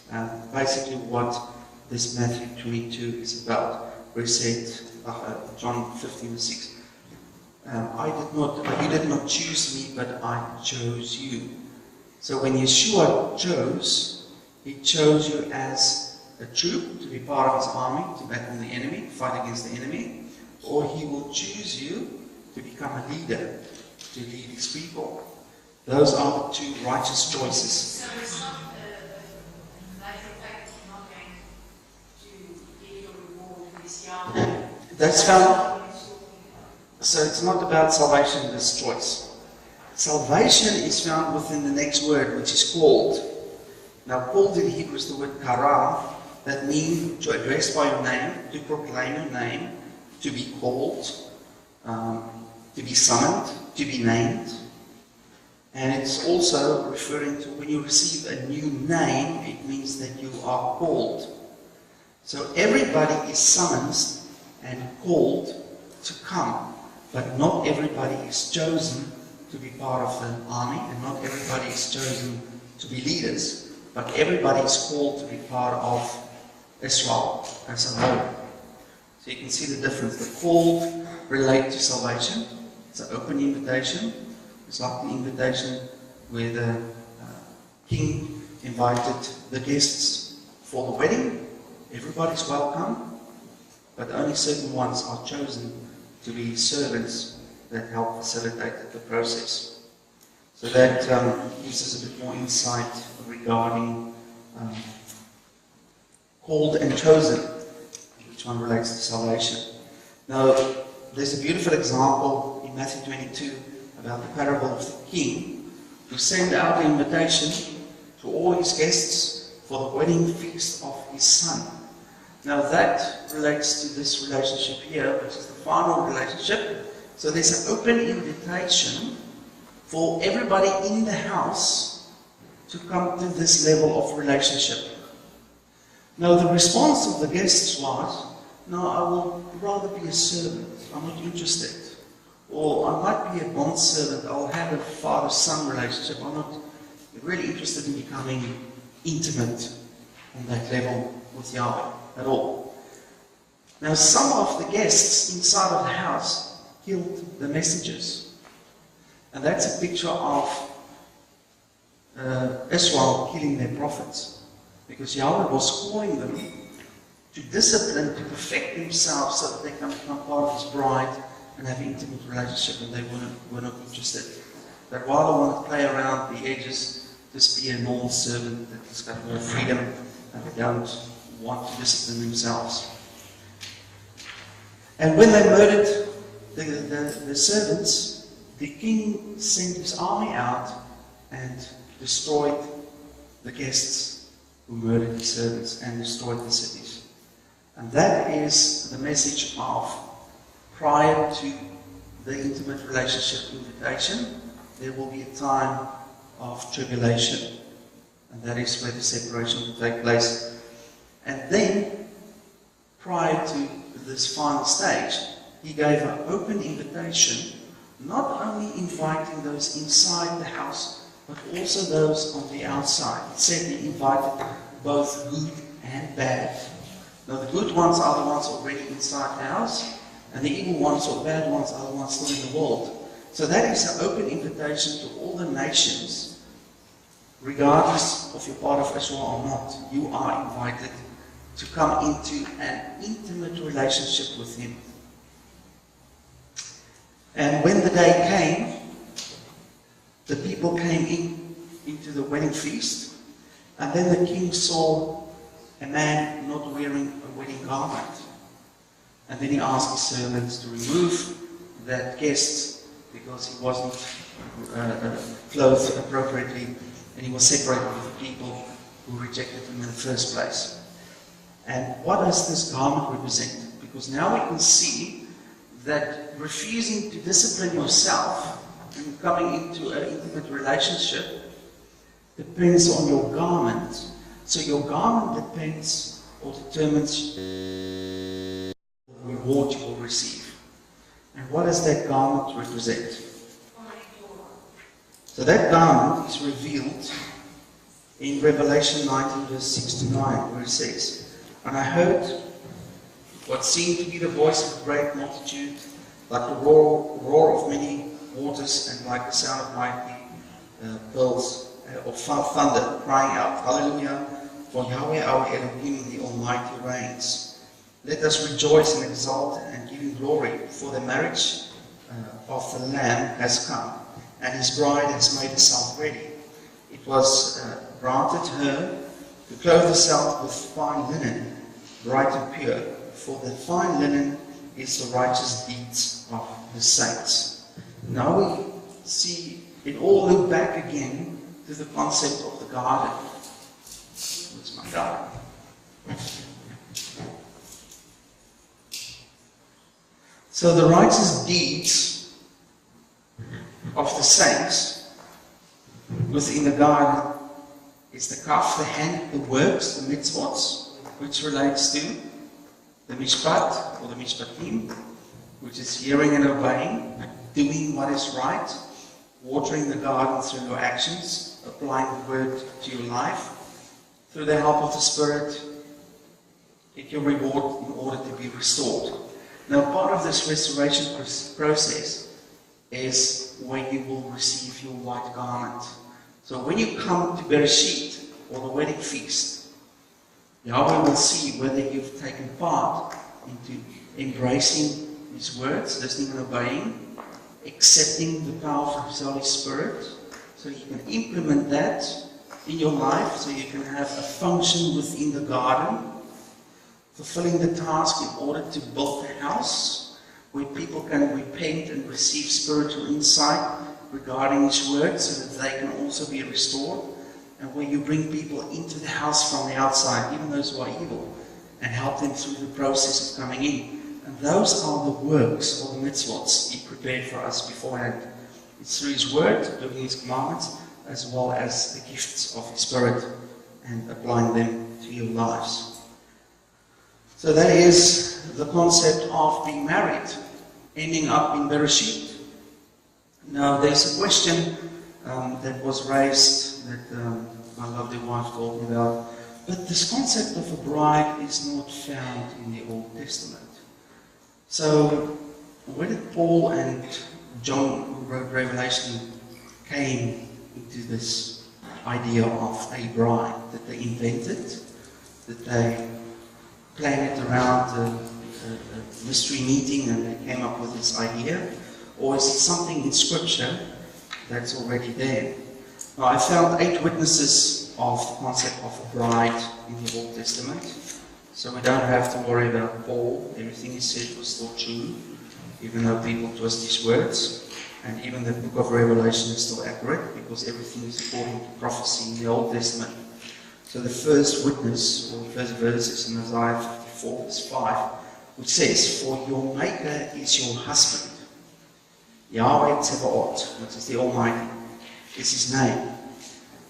basically what this Matthew 22 is about, where he said, John 15 verse 6, you did not choose me, but I chose you. So when Yeshua chose, he chose you as a troop to be part of his army, to battle the enemy, fight against the enemy, or he will choose you to become a leader, to lead his people. Those are the two righteous choices. So it's not a matter of fact you're not going to get your reward for this Yahweh. That's found. So it's not about salvation, this choice. Salvation is found within the next word, which is called. Now, called in Hebrew is the word kara, that means to address by your name, to proclaim your name, to be called, to be summoned, to be named. And it's also referring to when you receive a new name, it means that you are called. So everybody is summoned and called to come, but not everybody is chosen to be part of the army, and not everybody is chosen to be leaders. But everybody is called to be part of Israel as a whole. So you can see the difference. The called relate to salvation. It's an open invitation. It's like the invitation where the king invited the guests for the wedding. Everybody's welcome, but only certain ones are chosen to be servants that help facilitate the process. So that gives us a bit more insight regarding called and chosen, which one relates to salvation. Now, there's a beautiful example in Matthew 22 about the parable of the king who sent out an invitation to all his guests for the wedding feast of his son. Now that relates to this relationship here, which is the final relationship. So there's an open invitation for everybody in the house to come to this level of relationship. Now the response of the guests was, no, I will rather be a servant. I'm not interested. Or I might be a bond servant. I'll have a father-son relationship. I'm not really interested in becoming intimate on that level with Yahweh at all. Now, some of the guests inside of the house killed the messengers. And that's a picture of Israel killing their prophets. Because Yahweh was calling them to discipline, to perfect themselves so that they can become part of His bride and have an intimate relationship, and they were not interested. They rather want to play around the edges, just be a normal servant that has got more freedom, and they don't want to discipline themselves. And when they murdered the servants, the king sent his army out and destroyed the guests who murdered his servants and destroyed the cities. And that is the message of prior to the intimate relationship invitation, there will be a time of tribulation. And that is where the separation will take place. And then, prior to this final stage, he gave an open invitation, not only inviting those inside the house, but also those on the outside. It said he invited both good and bad. Now the good ones are the ones already inside the house, and the evil ones or bad ones are the ones still in the world. So that is an open invitation to all the nations, regardless of you're part of Israel or not. You are invited to come into an intimate relationship with Him. And when the day came, the people came into the wedding feast, and then the king saw a man not wearing a wedding garment. And then he asked his servants to remove that guest because he wasn't clothed appropriately, and he was separated with the people who rejected him in the first place. And what does this garment represent? Because now we can see that refusing to discipline yourself and coming into an intimate relationship depends on your garment. So your garment depends or determines the reward you will receive. And what does that garment represent? So that garment is revealed in Revelation 19 verse 6 to 9, where it says, "And I heard what seemed to be the voice of a great multitude, like the roar of many waters, and like the sound of mighty peals of thunder, crying out, 'Hallelujah, for Yahweh our Elohim, the Almighty reigns. Let us rejoice and exult and give Him glory, for the marriage of the Lamb has come, and His bride has made herself ready. It was granted her to clothe herself with fine linen, bright and pure, for the fine linen is the righteous deeds of the saints.'" Now we see it all look back again to the concept of the garden. Where's my garden? So the righteous deeds of the saints within the garden is the kaf, the hand, the works, the mitzvot, which relates to the mishpat or the mishpatim, which is hearing and obeying, doing what is right, watering the garden through your actions, applying the word to your life. Through the help of the Spirit, get your reward in order to be restored. Now, part of this restoration process is when you will receive your white garment. So when you come to Bereshit, or the wedding feast, Yahweh will see whether you've taken part into embracing His words, listening and obeying, accepting the power of His Holy Spirit, so you can implement that in your life, so you can have a function within the garden, fulfilling the task in order to build the house, where people can repent and receive spiritual insight regarding His word, so that they can also be restored, and where you bring people into the house from the outside, even those who are evil, and help them through the process of coming in. And those are the works or the mitzvot He prepared for us beforehand. It's through His word, doing His commandments, as well as the gifts of His Spirit, and applying them to your lives. So that is the concept of being married, ending up in Bereshit. Now there's a question that was raised that my lovely wife told me about. But this concept of a bride is not found in the Old Testament. So, where did Paul and John, who wrote Revelation, came into this idea of a bride? That they invented? That they planned it around a mystery meeting and they came up with this idea? Or is it something in Scripture that's already there? Now, I found 8 witnesses of the concept of a bride in the Old Testament. So we don't have to worry about Paul. Everything he said was still true, even though people twist his words. And even the book of Revelation is still accurate, because everything is according to prophecy in the Old Testament. So the first witness, or the first verse, is in Isaiah 54, verse 5, which says, "For your Maker is your husband. Yahweh Tzebaot," which is the Almighty, is his name.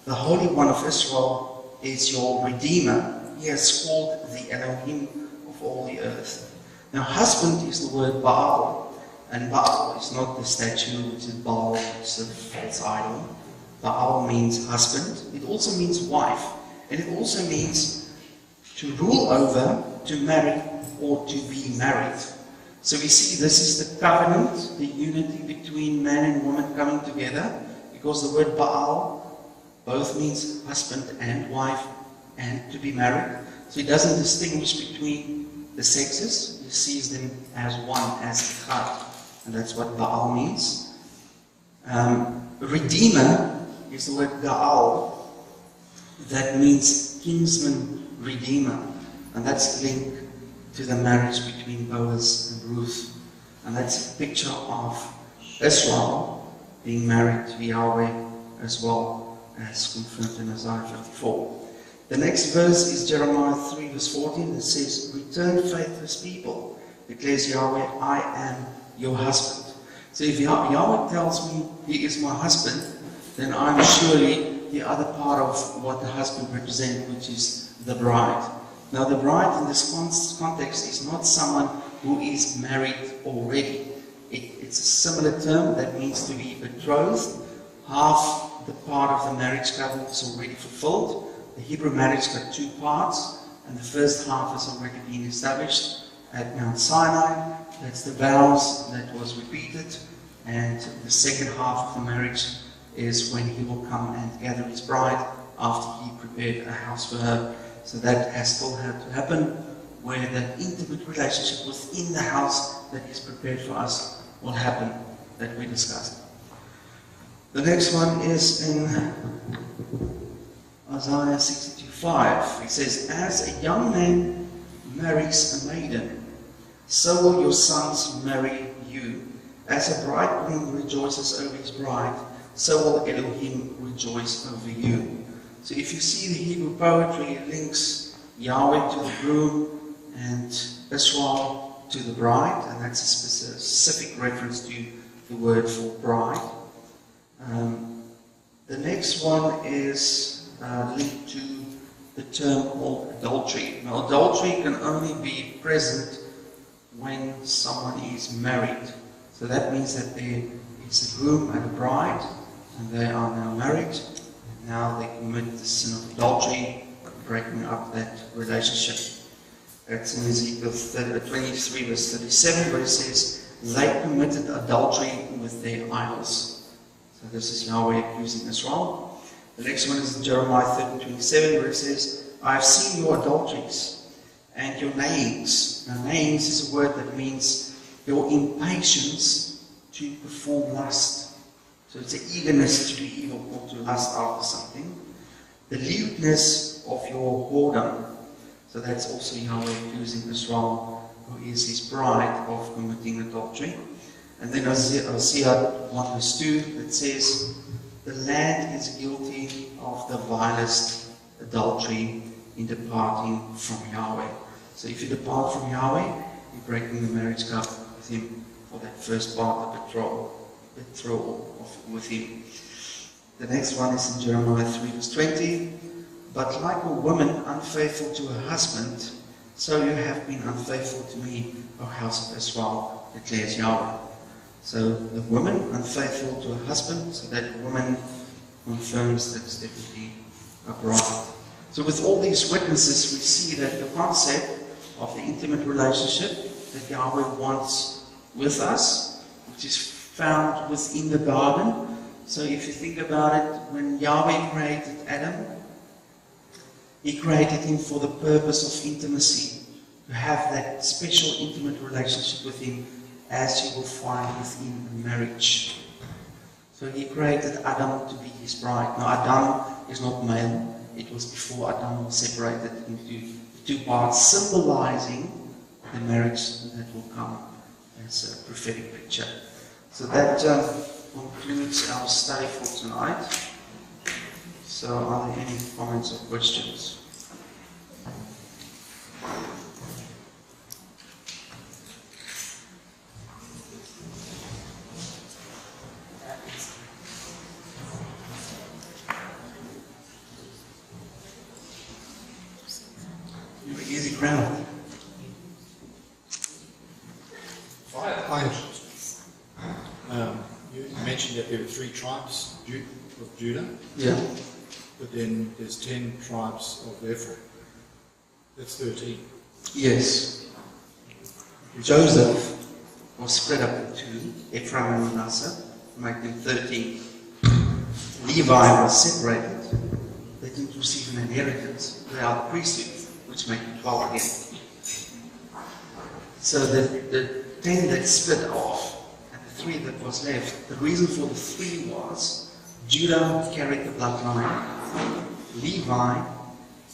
"The Holy One of Israel is your Redeemer. He has called the Elohim of all the earth." Now, husband is the word Baal, and Baal is not the statue, which is Baal, which is a false idol. Baal means husband. It also means wife, and it also means to rule over, to marry, or to be married. So we see this is the covenant, the unity between man and woman coming together, because the word Baal both means husband and wife, and to be married. So he doesn't distinguish between the sexes. He sees them as one, as Echad. And that's what Baal means. Redeemer is the word Gaal. That means kinsman redeemer. And that's linked to the marriage between Boaz and Ruth. And that's a picture of Israel being married to Yahweh as well, as confirmed in Isaiah 54. The next verse is Jeremiah 3 verse 14. It says, "Return faithless people, declares Yahweh, I am your husband." So if Yahweh tells me he is my husband, then I'm surely the other part of what the husband represents, which is the bride. Now the bride in this context is not someone who is married already. It's a similar term that means to be betrothed. Half the part of the marriage covenant is already fulfilled. The Hebrew marriage got 2 parts, and the first half has already been established at Mount Sinai. That's the vows that was repeated. And the second half of the marriage is when he will come and gather his bride after he prepared a house for her. So that has still had to happen, where that intimate relationship within the house that is prepared for us will happen, that we discussed. The next one is in Isaiah 62:5. It says, "As a young man marries a maiden, so will your sons marry you. As a bridegroom rejoices over his bride, so will Elohim rejoice over you." So if you see the Hebrew poetry, it links Yahweh to the groom and Israel to the bride, and that's a specific reference to the word for bride. The next one is linked to the term called adultery. Now, adultery can only be present when someone is married. So that means that there is a groom and a bride, and they are now married. And now they commit the sin of adultery, breaking up that relationship. That's in Ezekiel 23 verse 37, where it says, "They committed adultery with their idols." So this is Yahweh accusing Israel. The next one is in Jeremiah 30:27, where it says, "I have seen your adulteries and your names." Now, names is a word that means your impatience to perform lust. So it's an eagerness to do evil or to lust after something. The lewdness of your whoredom. So that's also Yahweh accusing Israel, who is his bride, of committing adultery. And then Hosea 1 verse 2, that says, "The land is guilty of the vilest adultery in departing from Yahweh." So if you depart from Yahweh, you're breaking the marriage covenant with him for that first part, the betrothal with him. The next one is in Jeremiah 3 verse 20. "But like a woman unfaithful to her husband, so you have been unfaithful to me, O house of Israel, declares Yahweh." So the woman unfaithful to her husband, so that woman confirms that it's definitely a bride. So with all these witnesses, we see that the concept of the intimate relationship that Yahweh wants with us, which is found within the garden. So if you think about it, when Yahweh created Adam, He created him for the purpose of intimacy, to have that special intimate relationship with Him, as you will find within marriage. So He created Adam to be His bride. Now Adam is not male. It was before Adam was separated into two parts, symbolizing the marriage that will come as a prophetic picture. So that concludes our study for tonight. So are there any comments or questions? You're an easy crowd. You mentioned that there are 3 tribes of Judah, Yeah. but then there's 10 tribes of Ephraim. That's 13. Yes. Joseph was spread up into Ephraim and Manasseh, making 13. Levi was separated. They didn't receive an inheritance. They are the priesthood, which made 12 again. So the 10 that split off, and the 3 that was left, the reason for the 3 was Judah carried the bloodline. Levi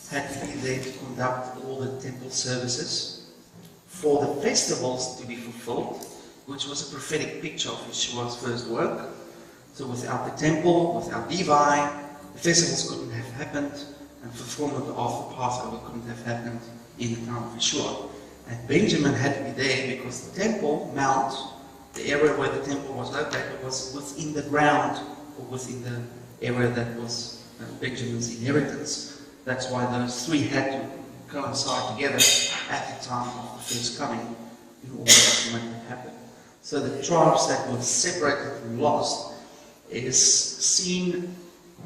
had to be there to conduct all the temple services for the festivals to be fulfilled, which was a prophetic picture of Yeshua's first work. So without the temple, without Levi, the festivals couldn't have happened, and fulfillment of the Passover couldn't have happened in the time of Yeshua. And Benjamin had to be there because the temple mount, the area where the temple was located, was within the ground, or within the area that was Benjamin's inheritance. That's why those 3 had to coincide together at the time of the first coming in order to make it happen. So the tribes that were separated and lost is seen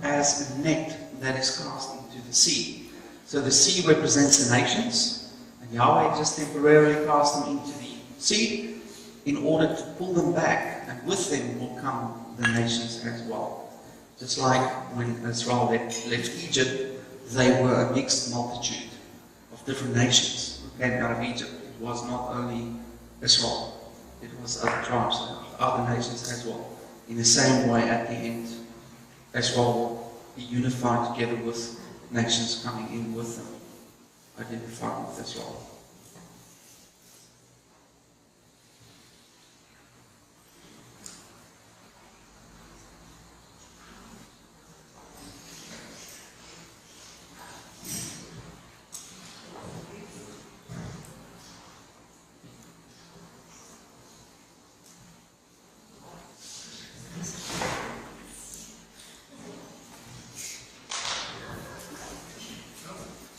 as a net that is cast into the sea. So the sea represents the nations, and Yahweh just temporarily cast them into the sea in order to pull them back, and with them will come the nations as well. Just like when Israel left Egypt, they were a mixed multitude of different nations who came out of Egypt. It was not only Israel, it was other tribes, other nations as well. In the same way, at the end, Israel will be unified together with nations coming in with them, identifying with Israel.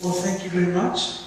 Well, thank you very much.